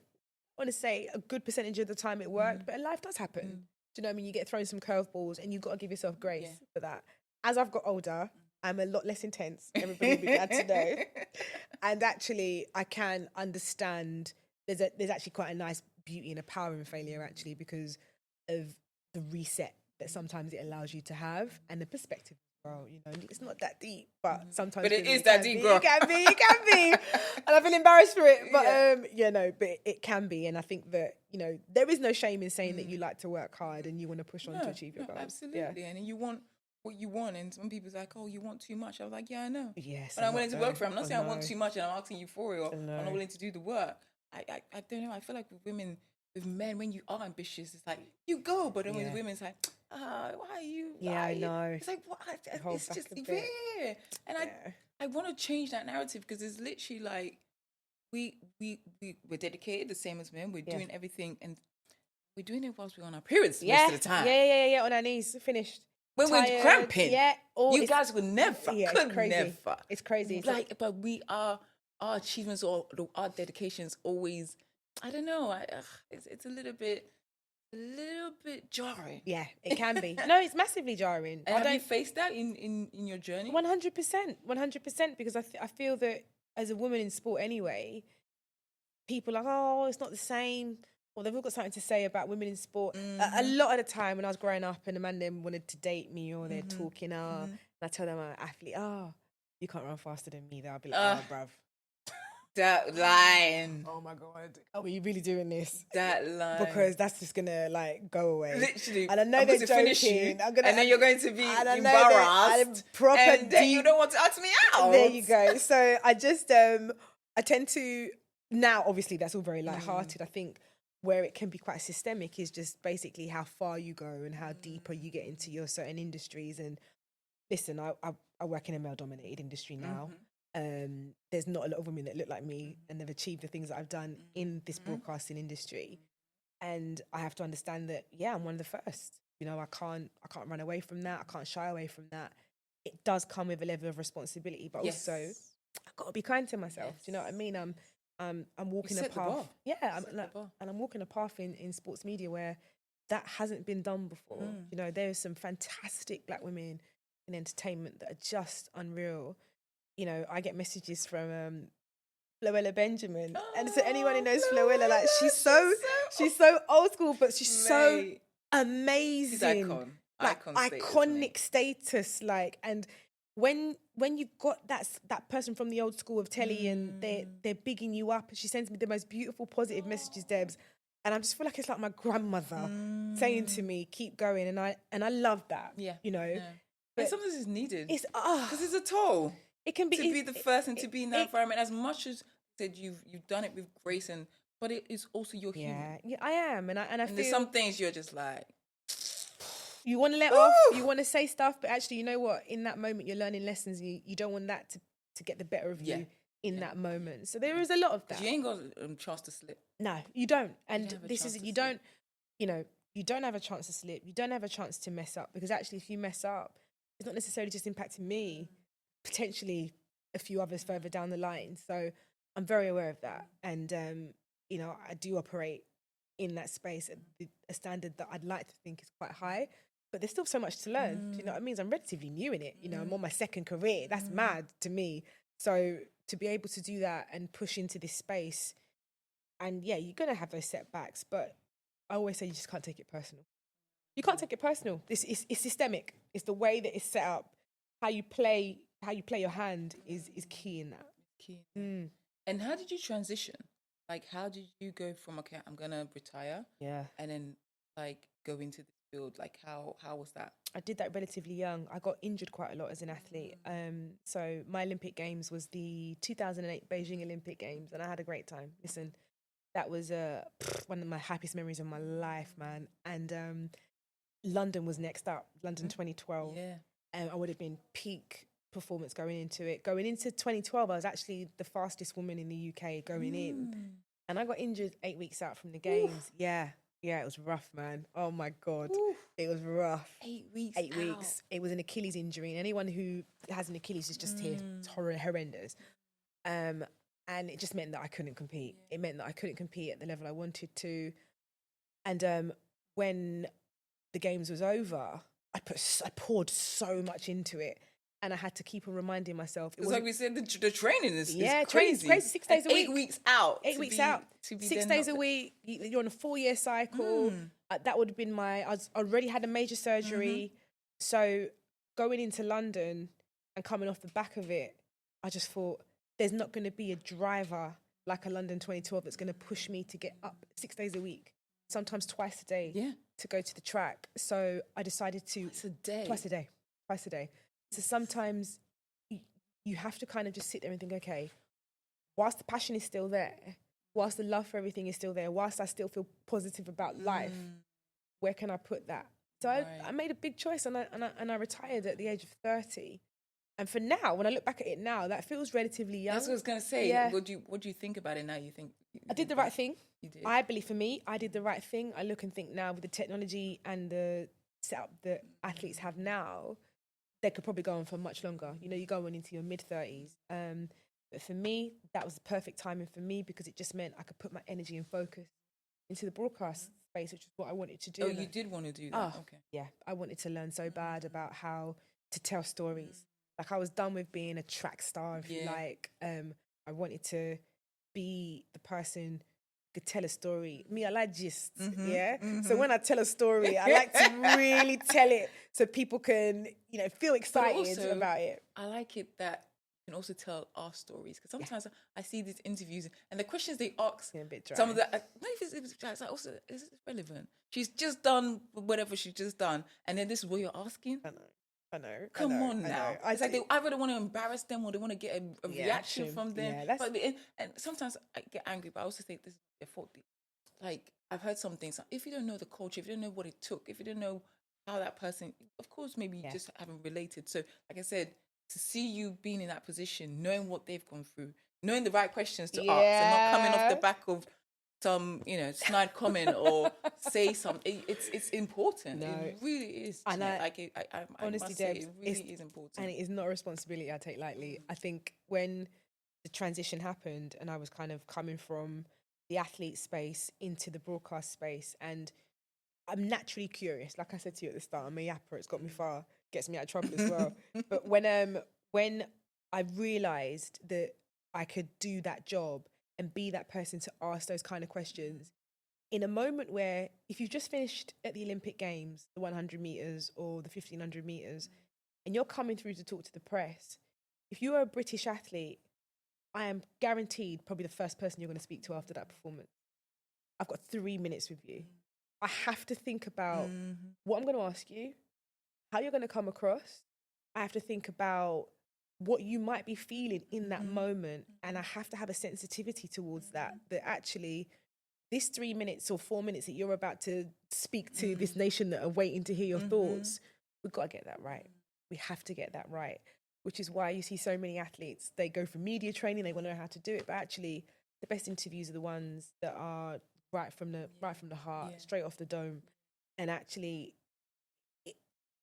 want to say a good percentage of the time it worked, but life does happen. Do you know what I mean? You get thrown some curveballs and you've got to give yourself grace for that. As I've got older, I'm a lot less intense. Everybody will be glad to know. And actually, I can understand there's actually quite a nice beauty and a power in failure, actually, because of the reset that sometimes it allows you to have and the perspective. Well, it's not that deep, but sometimes. But it is that deep, girl. It can be. And I feel embarrassed for it, but but it can be. And I think that there is no shame in saying that you like to work hard and you want to push on to achieve your goals. Absolutely, and you want what you want, and some people's like, oh, you want too much. I was like, yeah, I know. Yes, but I'm willing to work for it. I'm not saying I want too much and I'm asking you for it, or I'm not willing to do the work. I don't know. I feel like with women, with men, when you are ambitious, it's like you go, but then with women, it's like, why are you? Yeah, I know. It's like what? It's just and I want to change that narrative, because it's literally like we're dedicated the same as men. We're doing everything, and we're doing it whilst we're on our periods most of the time. Yeah, on our knees, finished. When we're cramping, you guys would never, it's crazy. Never. It's crazy. But we are, our achievements or our dedications always, I don't know, it's a little bit jarring. Yeah, it can be. No, it's massively jarring. And have you faced that in your journey? 100%, because I feel that as a woman in sport anyway, people are like, oh, it's not the same. Or they've all got something to say about women in sport. A lot of the time when I was growing up and a man then wanted to date me, or they're talking, and I tell them I'm an athlete, you can't run faster than me. I'll be like, bruv. That line. Oh my God. Oh, are you really doing this? That line. Because that's just gonna go away. Literally. And I know they're joking. And then you're going to be embarrassed. And then you don't want to ask me out. There you go. So I just, I tend to, now obviously that's all very lighthearted. I think where it can be quite systemic is just basically how far you go and how deeper you get into your certain industries. And listen, I work in a male-dominated industry now. There's not a lot of women that look like me and they've achieved the things that I've done in this broadcasting industry. And I have to understand that, I'm one of the first. I can't run away from that. I can't shy away from that. it does come with a level of responsibility, but also I've got to be kind to myself. Do you know what I mean? I'm walking a path. And I'm walking a path in sports media where that hasn't been done before. You know, there's some fantastic Black women in entertainment that are just unreal. You know, I get messages from Floella Benjamin, and so anyone who knows Floella, like she's so old school, but she's so amazing. She's icon. Like iconic status, like, and when you've got that person from the old school of telly and they're bigging you up, and she sends me the most beautiful positive messages, Debs, and I just feel like it's like my grandmother saying to me, keep going, and I love that. You know, but and sometimes it's needed. It's because it's a toll. It can be to be the first and to be in that environment. As much as said you've done it with grace, but it is also your human. Yeah, I am, and I feel there's some things you're just like, you want to let off, you want to say stuff, but actually, you know what? In that moment, you're learning lessons. You don't want that to get the better of you in that moment. So there is a lot of that. You ain't got a chance to slip. No, you don't. And this is you don't. You know, you don't have a chance to slip. You don't have a chance to mess up, because actually, if you mess up, it's not necessarily just impacting me. Potentially a few others further down the line. So I'm very aware of that. And, you know, I do operate in that space at a standard that I'd like to think is quite high, but there's still so much to learn. Do you know what I mean? I'm relatively new in it. You know, I'm on my second career. That's mad to me. So to be able to do that and push into this space, and you're going to have those setbacks, but I always say you just can't take it personal. You can't take it personal. It's systemic. It's the way that it's set up. How you play your hand is key in that. And how did you transition? Like, how did you go from, okay, I'm going to retire, and then, like, go into this field? Like, how was that? I did that relatively young. I got injured quite a lot as an athlete. So my Olympic Games was the 2008 Beijing Olympic Games, and I had a great time. Listen, that was one of my happiest memories of my life, man. And London was next up, London 2012. I would have been peak performance going into it. Going into 2012, I was actually the fastest woman in the UK going in. And I got injured 8 weeks out from the games. Oof. Yeah, it was rough, man. Oh my God. Oof. It was rough. 8 weeks 8 weeks. It was an Achilles injury. And anyone who has an Achilles is just here. It's horrendous. And it just meant that I couldn't compete. It meant that I couldn't compete at the level I wanted to. And when the games was over, I poured so much into it, and I had to keep on reminding myself. It's like we said, the training is crazy. Training's crazy. 6 days a week. 8 weeks out. 8 weeks out. 6 days a week. You're on a 4-year cycle. That would have been I already had a major surgery. So going into London and coming off the back of it, I just thought there's not going to be a driver like a London 2012 that's going to push me to get up 6 days a week, sometimes twice a day to go to the track. So I decided to... Twice a day. So sometimes you have to kind of just sit there and think, okay, whilst the passion is still there, whilst the love for everything is still there, whilst I still feel positive about life, where can I put that? So I made a big choice, and I retired at the age of 30. And for now, when I look back at it now, that feels relatively young. That's what I was going to say. Yeah. What do you think about it now? You think I did the right thing? You did. I believe, for me, I did the right thing. I look and think now, with the technology and the setup that athletes have now, they could probably go on for much longer. You know, you go on into your mid-30s. But for me, that was the perfect timing for me, because it just meant I could put my energy and focus into the broadcast space, which is what I wanted to do. Oh, you did want to do that? Okay. Yeah, I wanted to learn so bad about how to tell stories. Like, I was done with being a track star, if you like. I wanted to be the person who could tell a story. Me, I like gists, So when I tell a story, I like to really tell it so people can, you know, feel excited also, about it. I like it that you can also tell our stories, because sometimes I see these interviews and the questions they ask, a bit dry. Some of the, no, if it's dry, it's like, also, is it relevant? She's just done whatever she's just done, and then this is what you're asking? I know. Come on now. It's like they either want to embarrass them or they want to get a reaction from them. Yeah, and sometimes I get angry, but I also think this is their fault. Like, I've heard some things. If you don't know the culture, if you don't know what it took, if you don't know how that person, of course, maybe you just haven't related. So, like I said, to see you being in that position, knowing what they've gone through, knowing the right questions to ask, and not coming off the back of some, snide comment or say something. It's important. No. It really is. And I honestly, must say, Debs, it really is important. And it is not a responsibility I take lightly. I think when the transition happened and I was kind of coming from the athlete space into the broadcast space, and I'm naturally curious. Like I said to you at the start, I'm a yapper. It's got me far, gets me out of trouble as well. But when I realised that I could do that job and be that person to ask those kind of questions, in a moment where if you've just finished at the Olympic Games, the 100 metres or the 1500 metres, and you're coming through to talk to the press, if you are a British athlete, I am guaranteed probably the first person you're going to speak to after that performance. I've got 3 minutes with you. I have to think about what I'm going to ask you, how you're going to come across. I have to think about what you might be feeling in that moment. And I have to have a sensitivity towards that actually this 3 minutes or 4 minutes that you're about to speak to this nation that are waiting to hear your thoughts, we've got to get that right. We have to get that right, which is why you see so many athletes, they go for media training, they want to know how to do it, but actually the best interviews are the ones that are right from the heart, straight off the dome. And actually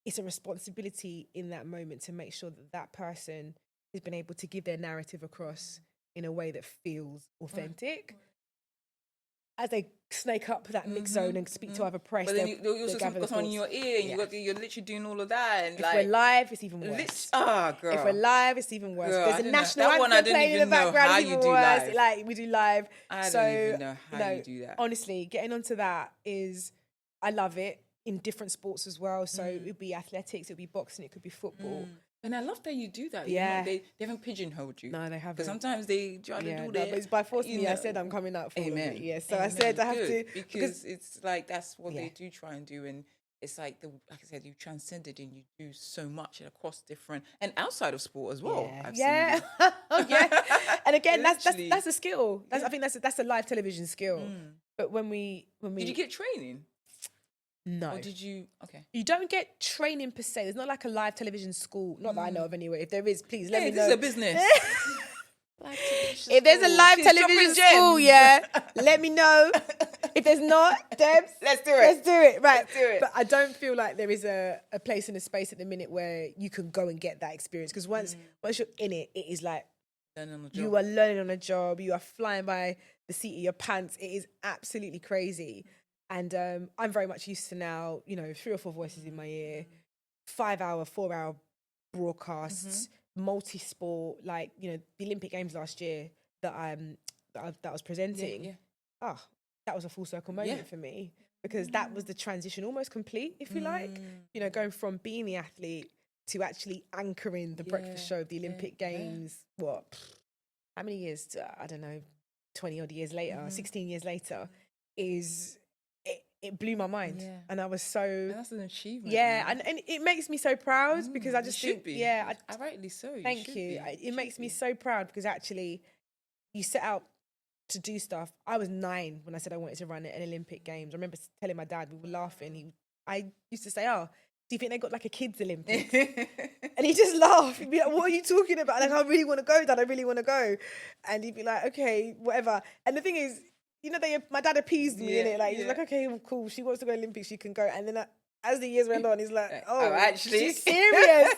it's a responsibility in that moment to make sure that that person has been able to give their narrative across in a way that feels authentic. As they snake up that mix zone and speak to other press, but then you also got someone in your ear, and you're literally doing all of that. And if we're live, it's even worse. Girl. If we're live, it's even worse. Girl, There's a national anthem playing in the background. It's even worse. Live. Like we do live. I don't even know how you do that. Honestly, getting onto that is, I love it in different sports as well. So it would be athletics, it would be boxing, it could be football. And I love that you do that. Yeah. They haven't pigeonholed you. No, they haven't. Because sometimes they try to do that. But it's by force me. I said I'm coming out for all of it. Yeah. So Amen. I said I have to. Because it's like, that's what they do try and do. And it's like, like I said, you transcended and you do so much across different, and outside of sport as well. Yeah. Yeah. And again, that's a skill. I think that's a live television skill. But when we did you get training? No. Or did you? Okay. You don't get training per se. There's not like a live television school. Not that I know of anyway. If there is, please let me know. This is a business. If there's a live television school, let me know. If there's not, Debs, let's do it. Let's do it. Right. Let's do it. But I don't feel like there is a place in a space at the minute where you can go and get that experience. Because once you're in it, it is like you are learning on a job. You are flying by the seat of your pants. It is absolutely crazy. And I'm very much used to now, 3 or 4 voices in my ear, 5-hour, 4-hour broadcasts, multi-sport, like, the Olympic Games last year that I was presenting. That was a full circle moment for me, because that was the transition almost complete, if you like, going from being the athlete to actually anchoring the breakfast show of the Olympic Games. How many years? I don't know, 20 odd years later, 16 years later, it blew my mind. And I was so... That's an achievement. Yeah, and it makes me so proud, because I just think... Yeah, I rightly so. Thank you. It makes me so proud, because actually you set out to do stuff. I was 9 when I said I wanted to run an Olympic Games. I remember telling my dad, we were laughing. I used to say, do you think they got like a kids Olympics? And he'd just laugh. He'd be like, what are you talking about? Like, I really want to go, Dad. I really want to go. And he'd be like, okay, whatever. And the thing is, my dad appeased me in it. Like, he's like, okay, well, cool. She wants to go Olympics. She can go. And then as the years went on, he's like, oh, actually, she's serious.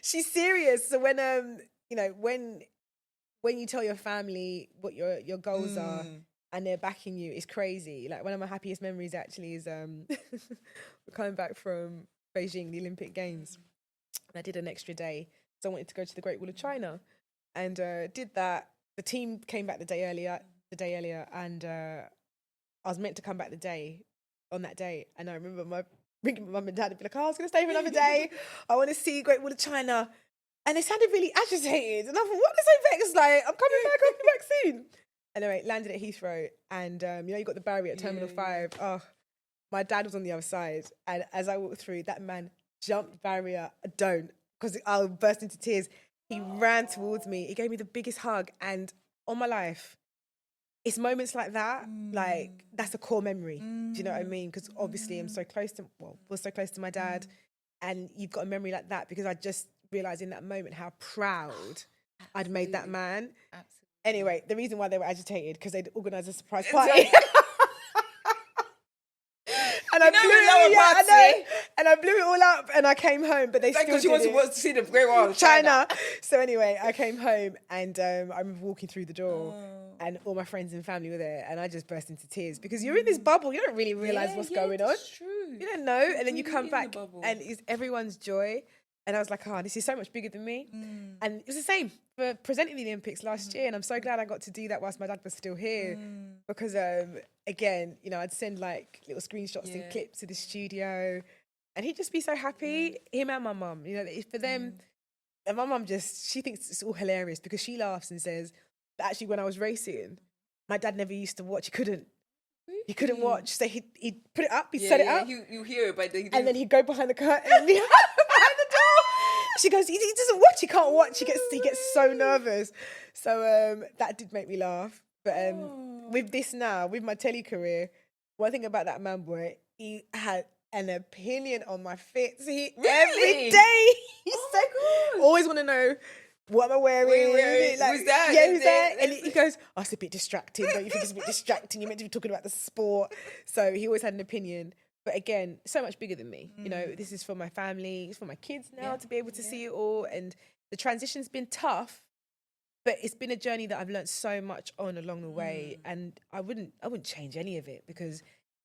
She's serious. So when when you tell your family what your goals are and they're backing you, it's crazy. Like, one of my happiest memories actually is we're coming back from Beijing, the Olympic Games. And I did an extra day. So I wanted to go to the Great Wall of China and did that. The team came back the day earlier, and I was meant to come back on that day. And I remember ringing my mum and dad and be like, I was going to stay for another day. I want to see Great Wall of China. And they sounded really agitated. And I thought, what are they so vexed? Like, I'm coming back soon. Anyway, landed at Heathrow. And, you got the barrier at Terminal 5. Oh, my dad was on the other side. And as I walked through, that man jumped the barrier. Because I'll burst into tears. He ran towards me. He gave me the biggest hug. And on my life, it's moments like that, like, that's a core memory. Do you know what I mean? Because obviously was so close to my dad. And you've got a memory like that because I just realised in that moment how proud I'd made that man. Absolutely. Anyway, the reason why they were agitated, because they'd organised a surprise party. I blew it. Yeah, I know. And I blew it all up, and I came home. But they still because she wants to see the Great Wall of China. So anyway, I came home, and I remember walking through the door, and all my friends and family were there, and I just burst into tears because you're in this bubble. You don't really realize what's going on. True. You don't know, and then you come back, and it's everyone's joy. And I was like, this is so much bigger than me. And it was the same for presenting the Olympics last year. And I'm so glad I got to do that whilst my dad was still here. Because, again, I'd send like little screenshots and clips to the studio. And he'd just be so happy, him and my mum. For them, and my mum she thinks it's all hilarious because she laughs and says, that actually when I was racing, my dad never used to watch. He couldn't. He couldn't watch. So he'd put it up, he'd set it up. You hear it, but and then he'd go behind the curtain. Behind the door. She goes, he doesn't watch, he can't watch. He gets so nervous. So that did make me laugh. But with this now, with my telly career, one thing about that man boy, he had an opinion on my fits. Every day. He's always want to know what am I wearing? Who's that? Yeah, who's that? And he goes, it's a bit distracting. Don't you think it's a bit distracting? You're meant to be talking about the sport. So he always had an opinion. But again, so much bigger than me. This is for my family, it's for my kids now to be able to see it all. And the transition's been tough, but it's been a journey that I've learned so much on along the way. And I wouldn't change any of it because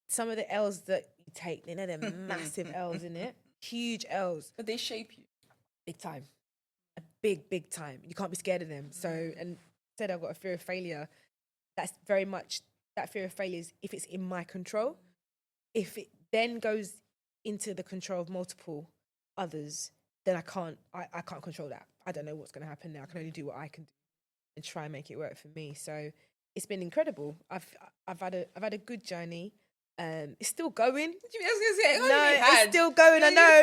some of the L's that you take, they're massive L's in it, huge L's. But they shape you. Big time. A big time. You can't be scared of them. So, and said I've got a fear of failure. That's very much, that fear of failure is if it's in my control. If it then goes into the control of multiple others, then I can't control that. I don't know what's going to happen now. I can only do what I can do and try and make it work for me. So it's been incredible. I've had a good journey. It's still going. It's still going. I know.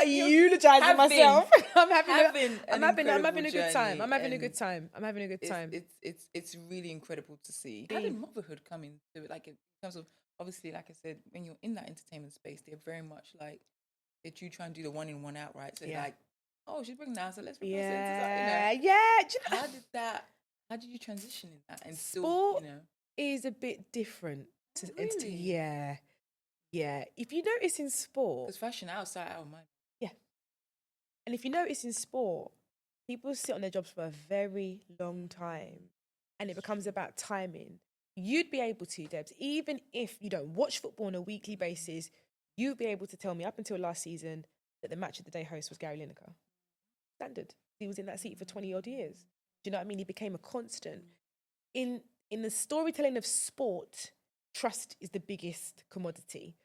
You eulogizing myself. I'm having a good time. I'm having a good time. It's really incredible to see. How did motherhood come into it? Like in terms of, obviously, like I said, when you're in that entertainment space, they're very much like that. You try and do the one in, one out, right? So like, she's pregnant now, so let's bring her. How did you transition in that? And sport is a bit different. Yeah. If you notice in sport, because fashion outside our mind. Yeah. And if you notice in sport, people sit on their jobs for a very long time, and it becomes about timing. You'd be able to, Debs, even if you don't watch football on a weekly basis, you'd be able to tell me up until last season that the match of the day host was Gary Lineker. Standard. He was in that seat for 20 odd years. Do you know what I mean? He became a constant. In the storytelling of sport, trust is the biggest commodity.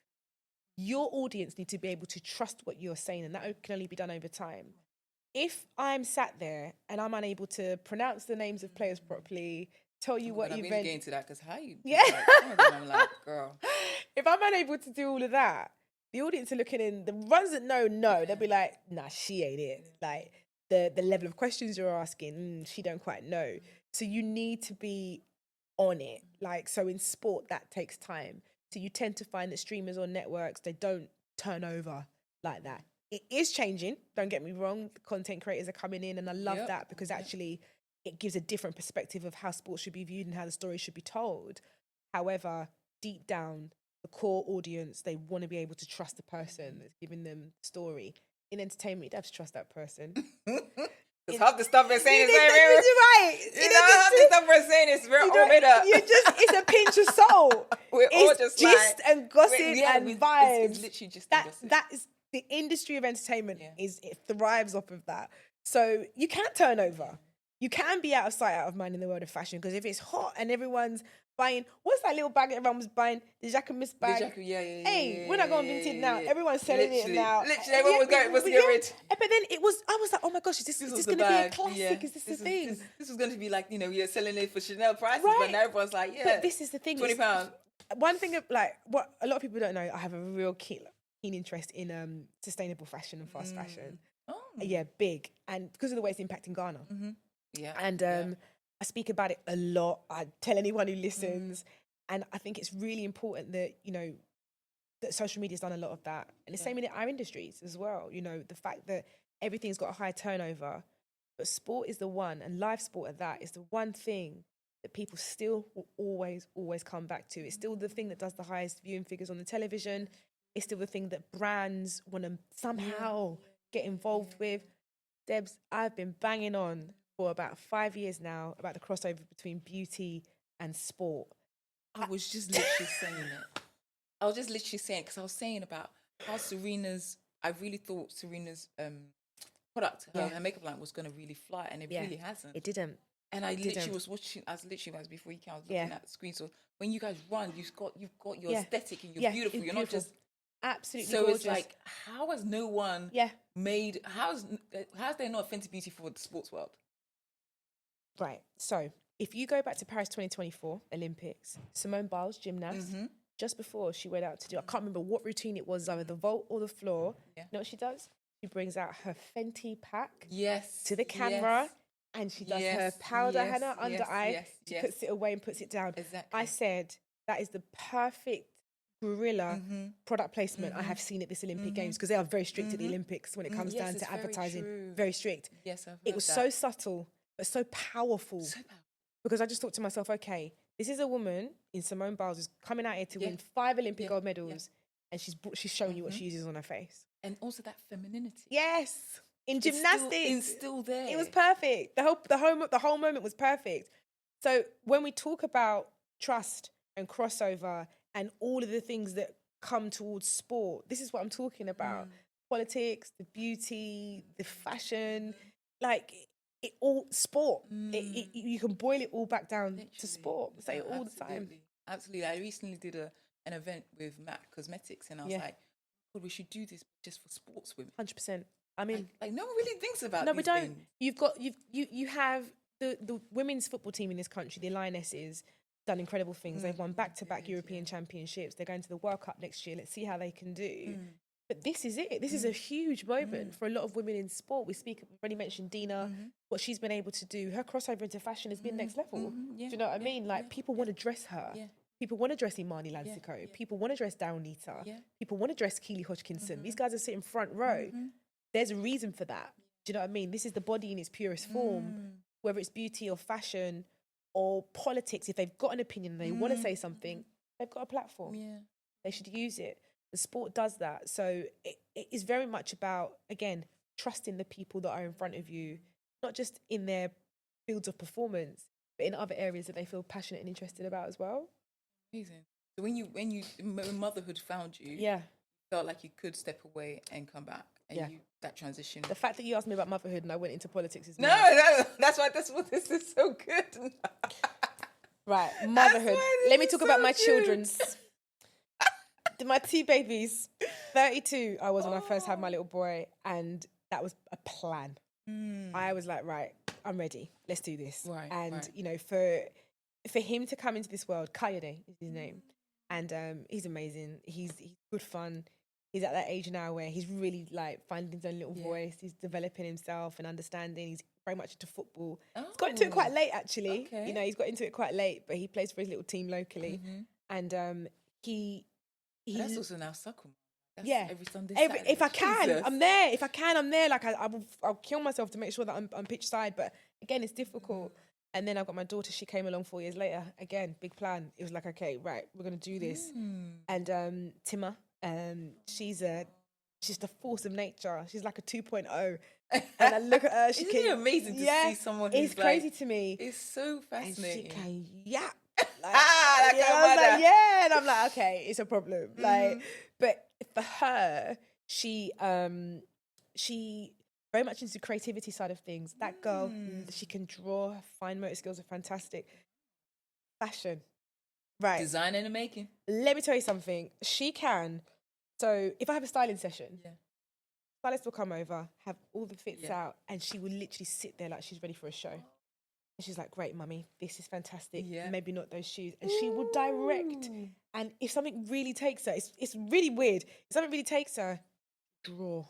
Your audience need to be able to trust what you're saying, and that can only be done over time. If I'm sat there and I'm unable to pronounce the names of players properly, tell you what event... I'm really getting to that because how you... Yeah. I'm like, girl. If I'm unable to do all of that, the audience are looking in, the ones that know, they'll be like, nah, she ain't it. Like, the level of questions you're asking, she don't quite know. So you need to be on it. Like, so in sport, that takes time. So you tend to find that streamers or networks, they don't turn over like that. It is changing, don't get me wrong. The content creators are coming in, and I love that because actually it gives a different perspective of how sports should be viewed and how the story should be told. However, deep down, the core audience, they want to be able to trust the person that's giving them the story. In entertainment, you have to trust that person. Because half the stuff they're saying is very real. Right. Half the stuff we're saying is very all made up. It's a pinch of salt. We're all just gist and gossip and vibes. It's literally just that is the industry of entertainment. It thrives off of that. So you can't turn over. You can be out of sight, out of mind in the world of fashion, because if it's hot and everyone's buying, what's that little bag that everyone was buying? The Jacquemus bag. We're not going vintage now. Everyone's selling it now. Literally, everyone was getting rich. But then I was like, oh my gosh, is this going to be a classic? Is this the thing? This was going to be like, you're selling it for Chanel prices, but now everyone's like, But this is the thing. £20. One thing, like, what a lot of people don't know, I have a real keen interest in sustainable fashion and fast fashion. Oh. Yeah, big. And because of the way it's impacting Ghana. Mm-hmm. Yeah. And I speak about it a lot. I tell anyone who listens. And I think it's really important that, that social media's done a lot of that. And the same in our industries as well. The fact that everything's got a high turnover, but sport is the one, and live sport at that is the one thing that people still will always come back to. It's still the thing that does the highest viewing figures on the television. It's still the thing that brands want to somehow get involved with. Debs, I've been banging on for about 5 years now about the crossover between beauty and sport. I was just literally saying it. I was just literally saying, because I was saying about how I really thought Serena's product, her makeup line was going to really fly, and it really hasn't. It didn't. And I literally was watching, before you came, I was looking at the screen. So when you guys run, you've got your aesthetic and you're beautiful. You're not just absolutely so gorgeous. It's like, how has no one made, how's there not Fenty Beauty for the sports world? Right. So if you go back to Paris 2024 Olympics, Simone Biles, gymnast, just before she went out to do, I can't remember what routine it was, either the vault or the floor. You know what she does? She brings out her Fenty pack to the camera and she does her powder henna under eye. She puts it away and puts it down. Exactly. I said, that is the perfect guerrilla product placement I have seen at this Olympic Games, because they are very strict at the Olympics when it comes down to advertising. Very strict. Yes, I've heard it was so subtle, but so powerful. Because I just thought to myself, okay, this is a woman in Simone Biles who's coming out here to win 5 Olympic gold medals, and she's showing you what she uses on her face. And also that femininity. Yes, in gymnastics, it's still there. It was perfect. The whole moment was perfect. So when we talk about trust and crossover and all of the things that come towards sport, this is what I'm talking about. Politics, the beauty, the fashion, like it all sport. You can boil it all back down to sport. Say it all the time. Absolutely. I recently did an event with MAC Cosmetics, and I was like, "God, we should do this just for sports women." 100%. I mean, like no one really thinks about. No, these we don't. things. You have the women's football team in this country, the Lionesses, done incredible things. They've won back-to-back European championships. They're going to the World Cup next year. Let's see how they can do. But this is it. This is a huge moment for a lot of women in sport. We've already mentioned Dina, what she's been able to do. Her crossover into fashion has been next level. Do you know what I mean? Like, people want to dress her. People want to dress Imani Lansico. People want to dress Downita. People want to dress Keely Hodgkinson. These guys are sitting front row. There's a reason for that. Do you know what I mean? This is the body in its purest form, whether it's beauty or fashion or politics. If they've got an opinion and they want to say something, they've got a platform. They should use it. The sport does that. So it is very much about, again, trusting the people that are in front of you, not just in their fields of performance, but in other areas that they feel passionate and interested about as well. Amazing. So when motherhood found you, you felt like you could step away and come back, and that transition. The fact that you asked me about motherhood and I went into politics is no. That's why this is so good. Right, motherhood. Let me talk about my children's. My 2 babies, 32 I was when I first had my little boy, and that was a plan. I was like, right, I'm ready. Let's do this. You know, for him to come into this world, Kwakye is his name, and he's amazing. He's good fun. He's at that age now where he's really like finding his own little voice. He's developing himself and understanding. He's very much into football. He's got into it quite late, actually. You know, he's got into it quite late, but he plays for his little team locally, and that's also now Suckle. Every Sunday. If I can, I'm there. If I can, I'm there. Like I'll kill myself to make sure that I'm pitch side. But again, it's difficult. And then I've got my daughter. She came along 4 years later. Again, big plan. It was like, okay, right, we're gonna do this. And Timma, she's just a force of nature. She's like a 2.0. And I look at her. Isn't it amazing to see someone who's it's crazy to me. It's so fascinating. And she can yap. And I'm like, okay, it's a problem. Like, but for her, she very much into the creativity side of things. That girl, she can draw. Her fine motor skills are fantastic. Fashion, right? Design and making. Let me tell you something. She can. So if I have a styling session, stylist will come over, have all the fits out, and she will literally sit there like she's ready for a show. And she's like, great, mummy, this is fantastic. Maybe not those shoes. And she will direct. And if something really takes her, it's really weird. If something really takes her, draw.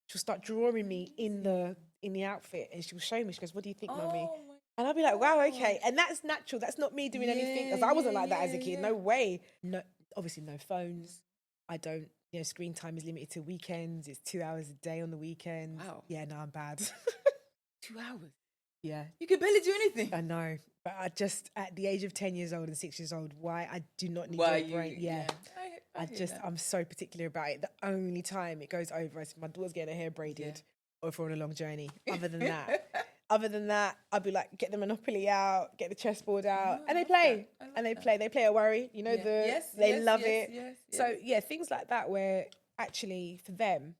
She'll start drawing me in the outfit, and she'll show me. She goes, what do you think, mummy? And I'll be like, wow, okay. And that's natural. That's not me doing anything, because I wasn't like that as a kid. No way. No, obviously no phones. I don't, screen time is limited to weekends. It's 2 hours a day on the weekends. Wow. Yeah, no, I'm bad. 2 hours? Yeah. You can barely do anything. I know. But I just, at the age of 10 years old and 6 years old, why I do not need your brain. I'm so particular about it. The only time it goes over is if my daughter's getting her hair braided or if we're on a long journey. Other than that, I'd be like, get the Monopoly out, get the chessboard out, and they play. They play a worry. You know, they love it. Yes. So yeah, things like that where actually for them,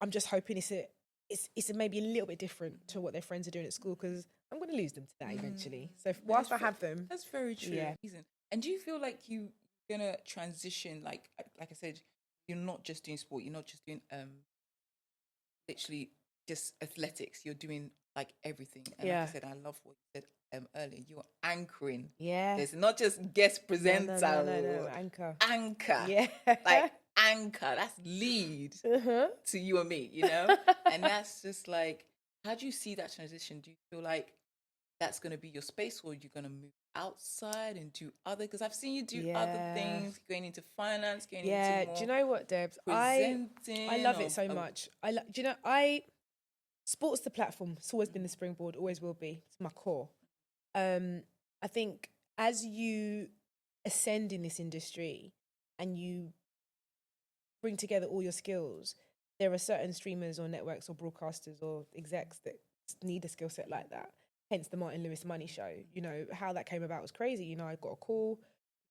I'm just hoping it's maybe a little bit different to what their friends are doing at school, because I'm going to lose them to that eventually. So whilst I have them, that's very true. Yeah. And do you feel like you're gonna transition? Like I said, you're not just doing sport. You're not just doing literally just athletics. You're doing like everything. And like I said, I love what you said earlier. You're anchoring. Yeah. It's not just guest presenter. No. Anchor. Yeah. Like anchor. That's lead to you and me, you know? And that's just like, how do you see that transition? Do you feel like that's going to be your space, or you're going to move outside and do other? Because I've seen you do other things, going into finance, going into more. Do you know what, Debs? I love it so much. Do you know, sports the platform. It's always been the springboard, always will be. It's my core. I think as you ascend in this industry and you bring together all your skills, there are certain streamers or networks or broadcasters or execs that need a skill set like that. Hence the Martin Lewis Money Show. You know, how that came about was crazy. You know, I got a call,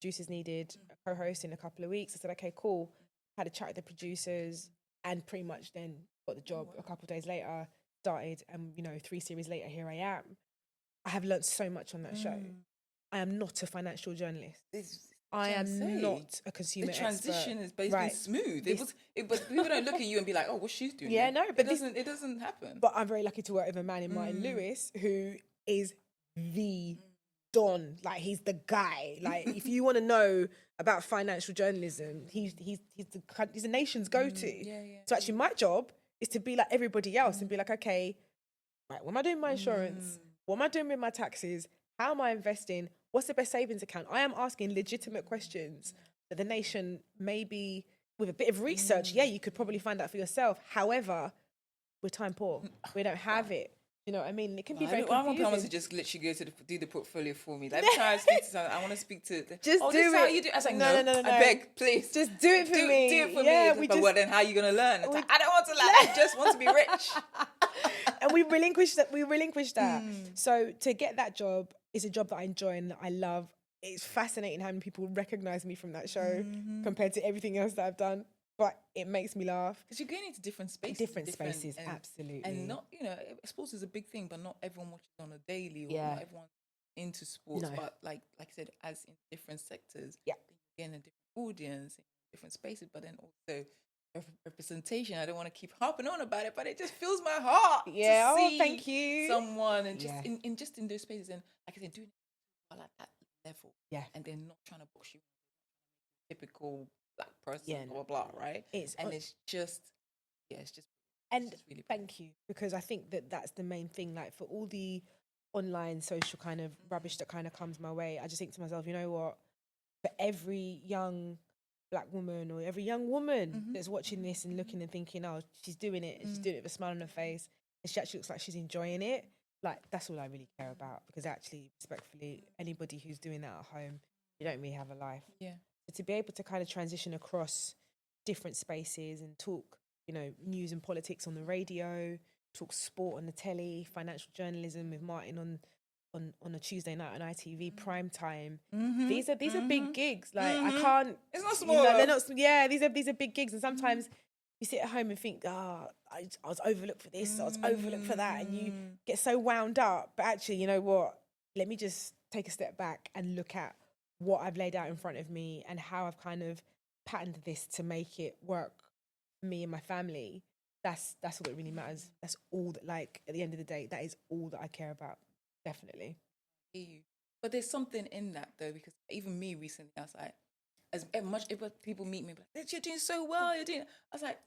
producers needed a co-host in a couple of weeks. I said, okay, cool. Had a chat with the producers and pretty much then got the job a couple of days later, started, and, you know, 3 series later, here I am. I have learnt so much on that show. I am not a financial journalist. I am not a consumer expert. The transition has been smooth. But people don't look at you and be like, oh, what she's doing. Yeah, no, but it doesn't happen. But I'm very lucky to work with a man in Martin Lewis who is the don. Like, he's the guy. Like, if you want to know about financial journalism, he's the nation's go-to. So actually, my job is to be like everybody else and be like, okay, right, what am I doing with my insurance? What am I doing with my taxes? How am I investing? What's the best savings account? I am asking legitimate questions that the nation, maybe with a bit of research, you could probably find out for yourself. However, we're time poor. We don't have it. You know what I mean? It can be very confusing. I want someone to just literally go to do the portfolio for me. Like, every time I speak to someone, I want to speak to just do this is how it. you do it. I was like, no. I beg, please. Just do it for me. Do it for me. But well, then how are you going to learn? Like, I don't want to learn. I just want to be rich. And we relinquished that. So to get that job is a job that I enjoy and that I love. It's fascinating how many people recognize me from that show compared to everything else that I've done. But it makes me laugh. Because you're going into different spaces. Different spaces, absolutely. And not, you know, sports is a big thing, but not everyone watches on a daily, or not everyone into sports. No. But like I said, as in different sectors, you're getting a different audience, in different spaces, but then also representation. I don't want to keep harping on about it, but it just fills my heart to see thank you. someone and just in those spaces. And like I said, doing it at that level. Yeah. And then not trying to box you typical black person, blah, blah, blah, right? It's just really thank you, because I think that's the main thing. Like, for all the online social kind of rubbish that kind of comes my way, I just think to myself, you know what? For every young black woman or every young woman that's watching this and looking and thinking, oh, she's doing it, and she's doing it with a smile on her face, and she actually looks like she's enjoying it. Like, that's all I really care about, because actually, respectfully, anybody who's doing that at home, you don't really have a life. Yeah. But to be able to kind of transition across different spaces and talk, you know, news and politics on the radio, talk sport on the telly, financial journalism with Martin on a Tuesday night on ITV, prime time. These are big gigs. Like, I can't. It's not small. You know, they're not. Yeah, these are big gigs, and sometimes you sit at home and think, I was overlooked for this, I was overlooked for that, and you get so wound up. But actually, you know what? Let me just take a step back and look at what I've laid out in front of me and how I've kind of patterned this to make it work for me and my family. That's all that really matters. That's all that, like, at the end of the day, that is all that I care about. Definitely. But there's something in that, though, because even me recently, I was like, as much if people meet me, like, you're doing so well, you're doing. I was like,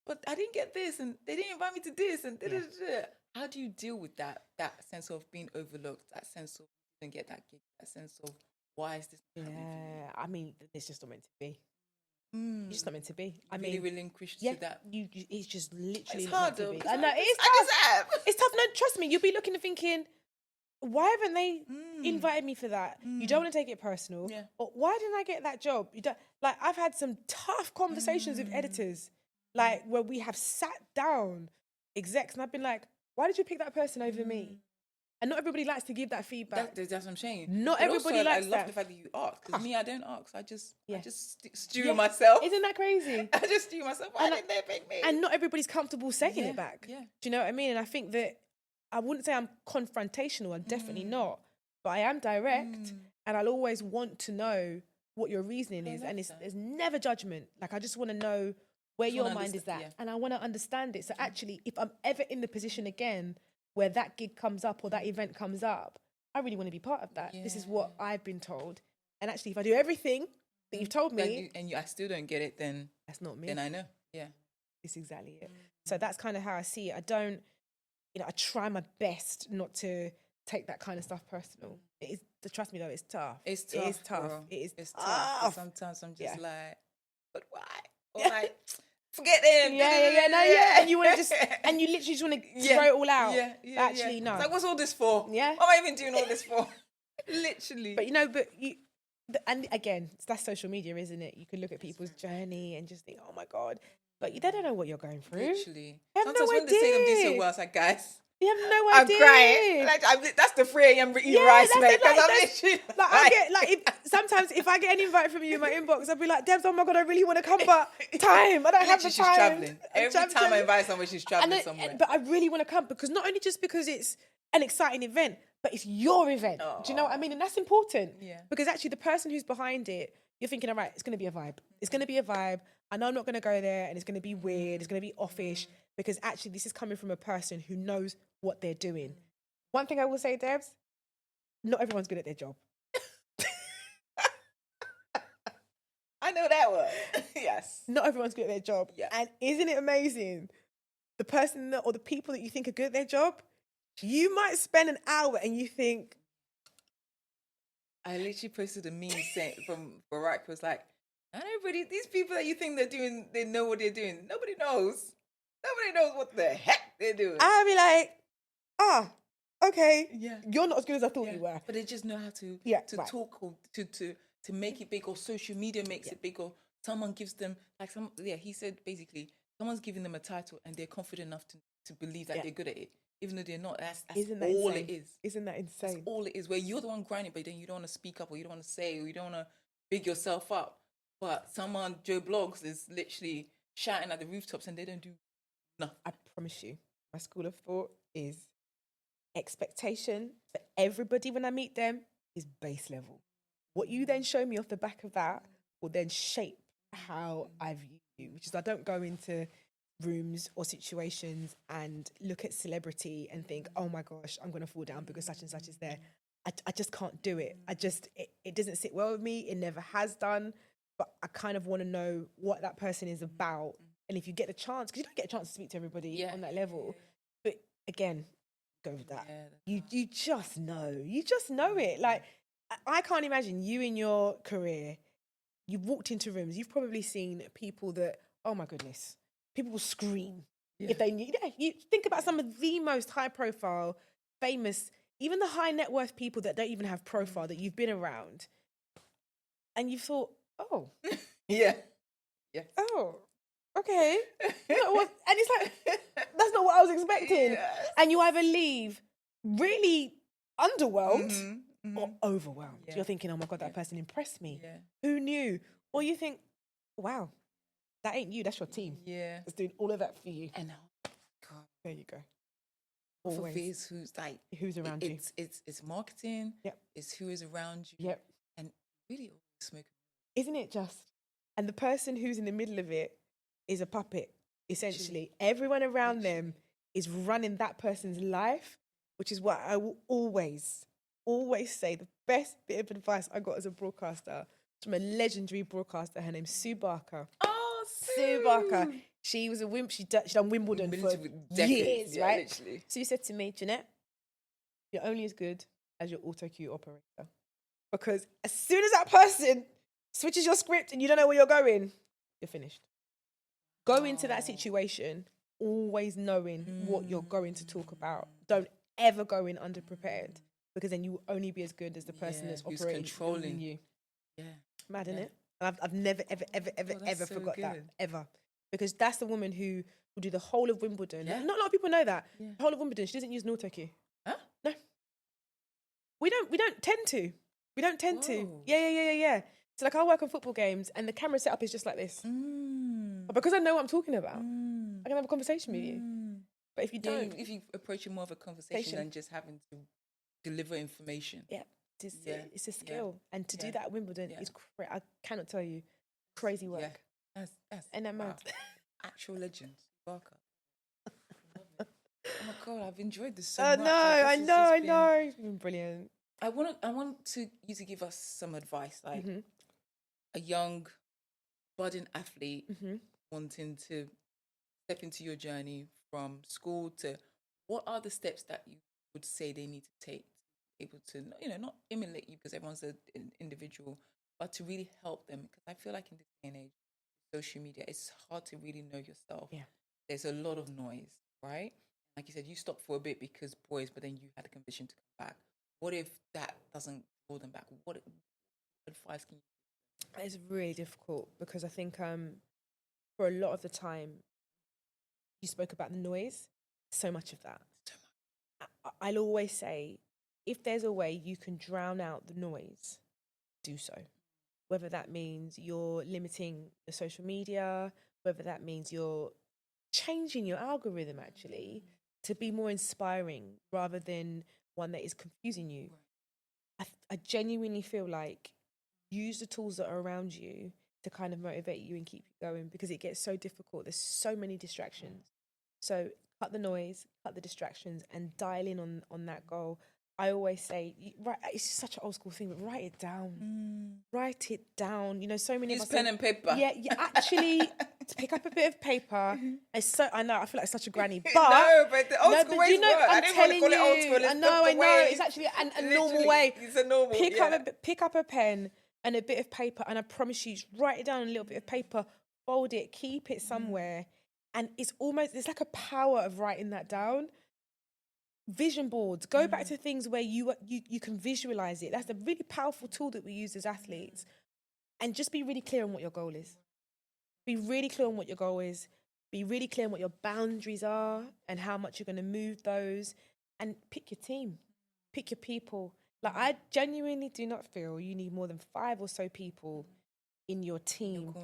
but I didn't get this, and they didn't invite me to this, and How do you deal with that sense of being overlooked, that sense of you didn't get that gig, that sense of why is this? I mean, it's just not meant to be. It's just not meant to be. I mean, really relinquished to that. It's just literally it's hard not meant though. to be. I know it's tough. It's tough. No, trust me. You'll be looking and thinking, why haven't they invited me for that? You don't want to take it personal. Yeah. Or why didn't I get that job? You don't, like, I've had some tough conversations with editors, like where we have sat down, execs, and I've been like, why did you pick that person over me? And not everybody likes to give that feedback. That's what I'm saying. Not But everybody also, likes I that. love the fact that you ask. Because me, I don't ask. I just stew Yeah. myself. Isn't that crazy? I just stew myself. Why didn't they pick me? And not everybody's comfortable saying Yeah, it back. yeah. Do you know what I mean? And I think that I wouldn't say I'm confrontational. I'm definitely not. But I am direct, and I'll always want to know what your reasoning is. And there's never judgment. Like, I just want to know where your mind is at, and I want to understand it. So actually, if I'm ever in the position again where that gig comes up or that event comes up, I really want to be part of that. This is what I've been told. And actually, if I do everything that you've told me, I still don't get it, then that's not me. Then I know. Yeah. It's exactly it. So that's kind of how I see it. I don't, I try my best not to take that kind of stuff personal. It is, trust me though, it's tough. It's tough. It is tough. Bro. It's tough. tough. Sometimes I'm just like, but why? Or like, forget them. And you want to just, and you literally just want to throw it all out. Actually, no. It's like, what's all this for? Yeah. What am I even doing all this for? Literally. But and again, that's social media, isn't it? You can look at people's journey and just think, oh my God. But they don't know what you're going through. Literally. Sometimes when they say them do so well, it's like, guys, you have no I'm idea. crying. Like, that's the 3 a.m. eating rice, mate. Because I'm literally like, I get like, sometimes if I get an invite from you in my inbox, I'll be like, Debs, oh my God, I really want to come, but time. I don't have the time. She's traveling. Every time I invite someone, she's traveling somewhere. But I really want to come because not only just because it's an exciting event, but it's your event. Do you know what I mean? And that's important. Yeah. Because actually the person who's behind it, you're thinking, all right, it's going to be a vibe. It's going to be a vibe. I know I'm not going to go there and it's going to be weird. It's going to be offish because actually this is coming from a person who knows what they're doing. One thing I will say, Debs, not everyone's good at their job. I know that one. Yes. Not everyone's good at their job. Yeah. And isn't it amazing? The person or the people that you think are good at their job, you might spend an hour and you think. I literally posted a meme saying from Barack was like, not everybody, these people that you think they know what they're doing. Nobody knows. Nobody knows what the heck they're doing. I'll be like, okay. Yeah. You're not as good as I thought you were. But they just know how to talk or to make it big, or social media makes it big, or someone gives them he said basically someone's giving them a title and they're confident enough to believe that they're good at it. Even though they're not, that's all it is. Isn't that insane? That's all it is. Where you're the one grinding, but then you don't want to speak up, or you don't want to say, or you don't want to big yourself up. But someone, Joe Blogs, is literally shouting at the rooftops and they don't do nothing. I promise you, my school of thought is expectation for everybody when I meet them is base level. What you then show me off the back of that will then shape how I view you, which is I don't go into rooms or situations and look at celebrity and think, oh my gosh, I'm going to fall down because such and such is there. I just can't do it. It doesn't sit well with me. It never has done. But I kind of want to know what that person is about. And if you get the chance, because you don't get a chance to speak to everybody on that level. But again, go with that. You just know. You just know it. Like, I can't imagine you in your career, you've walked into rooms, you've probably seen people that, oh my goodness, people will scream if they knew. You think about some of the most high profile, famous, even the high net worth people that don't even have profile that you've been around. And you thought, oh. Yeah. Oh, okay. And it's like, that's not what I was expecting. Yes. And you either leave really underwhelmed or overwhelmed. You're thinking, oh my God, that person impressed me. Yeah. Who knew? Or you think, wow, that ain't you, that's your team. Yeah. It's doing all of that for you. And God, there you go. Always. Who's around you. It's marketing. Yep. It's who is around you. Yep. And really smoke. Isn't it just? And the person who's in the middle of it is a puppet, essentially. Everyone around them is running that person's life, which is what I will always say. The best bit of advice I got as a broadcaster from a legendary broadcaster. Her name's Sue Barker. Oh, Sue Barker. She was she done Wimbledon for decades, right? Literally. Sue said to me, Jeanette, you're only as good as your auto cue operator. Because as soon as that person switches your script and you don't know where you're going, you're finished. Go into that situation always knowing what you're going to talk about. Don't ever go in underprepared, because then you will only be as good as the person that's who's operating controlling in you. Yeah. Mad, isn't it? I've never, ever so forgot that, good. ever. Because that's the woman who will do the whole of Wimbledon. Yeah. Not a lot of people know that. Yeah. The whole of Wimbledon, she doesn't use Nautoku. Huh? No. We don't tend to. We don't tend to. Whoa. Yeah. So like, I'll work on football games and the camera setup is just like this. But because I know what I'm talking about, I can have a conversation with you. But if you don't... if you approach it more of a conversation than just having to deliver information. Yeah. It's a skill. And to do that at Wimbledon is I cannot tell you, crazy work. Yeah. That's And that mad. Actual legends. Barker. Oh my God, I've enjoyed this so much. I know. It's been brilliant. I want you to give us some advice, like a young, budding athlete wanting to step into your journey from school to, what are the steps that you would say they need to take, able to, not emulate you because everyone's an individual, but to really help them? Because I feel like in this day and age, social media, it's hard to really know yourself. Yeah. There's a lot of noise, right? Like you said, you stopped for a bit because boys, but then you had a conviction to come back. What if that doesn't draw them back? What advice can you give? It's really difficult because I think for a lot of the time, you spoke about the noise, so much of that. I'll always say, if there's a way you can drown out the noise, do so. Whether that means you're limiting the social media, whether that means you're changing your algorithm actually to be more inspiring rather than one that is confusing you. I genuinely feel like use the tools that are around you to kind of motivate you and keep you going, because it gets so difficult. There's so many distractions. So cut the noise, cut the distractions, and dial in on that goal. I always say, it's such an old school thing, but write it down. Write it down. So many use of us pen and paper. Yeah, actually, to pick up a bit of paper. I know, I feel like such a granny, but no, but the old school ways work. I didn't want to call it old school. I know. It's actually a normal way. It's a normal. Pick up a pen and a bit of paper, and I promise you, just write it down on a little bit of paper, fold it, keep it somewhere, and it's like a power of writing that down. Vision boards. Go back to things where you can visualize it. That's a really powerful tool that we use as athletes. And just be really clear on what your goal is. Be really clear on what your goal is. Be really clear on what your boundaries are and how much you're going to move those. And pick your team. Pick your people. Like, I genuinely do not feel you need more than 5 or so people in your team.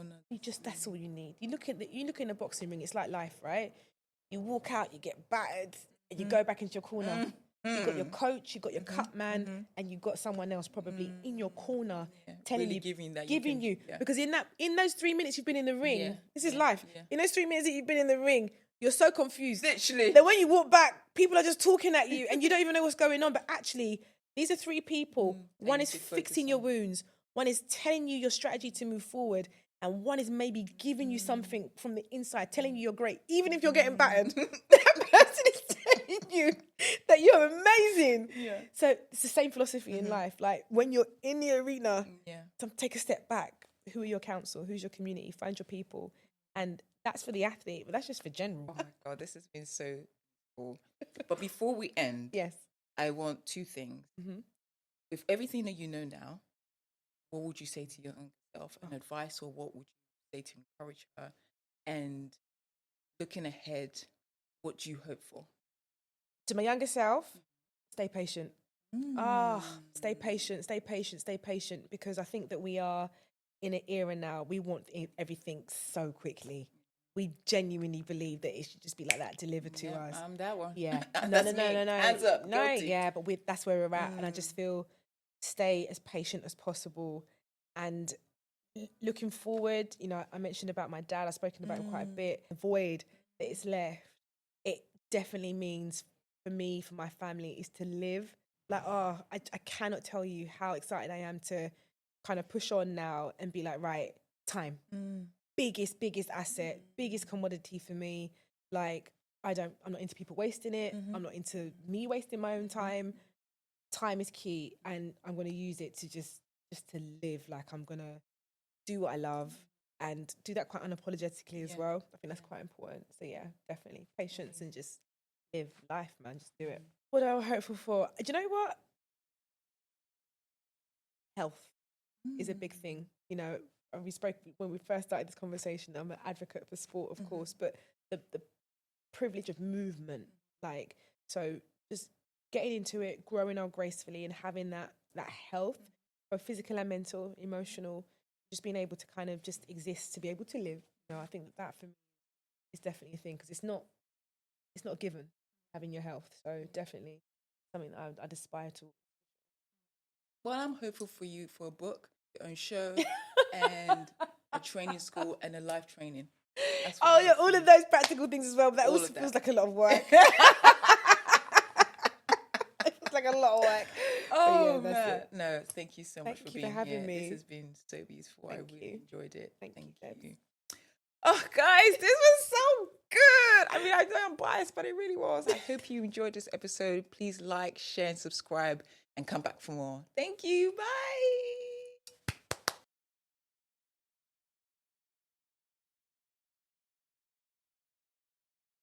That's all you need. You look in a boxing ring, it's like life, right? You walk out, you get battered, and you go back into your corner. You've got your coach, you've got your cut man, and you've got someone else probably in your corner telling really you, giving you. Because in those 3 minutes you've been in the ring, this is life. In those 3 minutes that you've been in the ring, you're so confused. Literally. Then when you walk back, people are just talking at you and you don't even know what's going on. But actually, these are 3 people. One is fixing your wounds. One is telling you your strategy to move forward. And one is maybe giving you something from the inside, telling you you're great. Even if you're getting battered, that person is telling you that you're amazing. Yeah. So it's the same philosophy in life. Like, when you're in the arena, take a step back. Who are your council? Who's your community? Find your people. And that's for the athlete, but that's just for general. Oh my God, this has been so cool. But before we end, yes, I want 2 things. With everything that you know now, what would you say to your own self? An advice, or what would you say to encourage her? And looking ahead, what do you hope for? To my younger self, stay patient. Stay patient, because I think that we are in an era now, we want everything so quickly. We genuinely believe that it should just be like that, delivered to us. I'm that one. Yeah. No. Hands up. No, guilty. yeah, but that's where we're at. And I just feel, stay as patient as possible. And looking forward, I mentioned about my dad, I've spoken about him quite a bit. The void that is left, it definitely means for me, for my family, is to live. Like, I cannot tell you how excited I am to kind of push on now and be like, right, time. Biggest asset, biggest commodity for me. Like, I'm not into people wasting it. I'm not into me wasting my own time. Time is key, and I'm going to use it to just to live. Like, I'm going to do what I love and do that quite unapologetically as well. I think that's quite important. So yeah, definitely patience and just live life, man. Just do it. What am I hopeful for? Do you know what? health is a big thing. You know, and we spoke when we first started this conversation. I'm an advocate for sport, of course, but the privilege of movement, like, so just getting into it, growing on gracefully, and having that health, both physical and mental, emotional, just being able to kind of just exist, to be able to live. You know, I think that for me is definitely a thing, because it's not a given, having your health. So definitely something that I'd aspire to. Well, I'm hopeful for you for a book, your own show, and a training school and a life training. Oh yeah, all of those practical things as well. But that also feels like a lot of work. It feels like a lot of work. Oh yeah, man, no, thank you so much for being having here. me. This has been so beautiful. I really enjoyed it. Thank you. Oh, guys, this was so good. I mean, I know I'm biased, but it really was. I hope you enjoyed this episode. Please like, share, and subscribe, and come back for more. Thank you. Bye.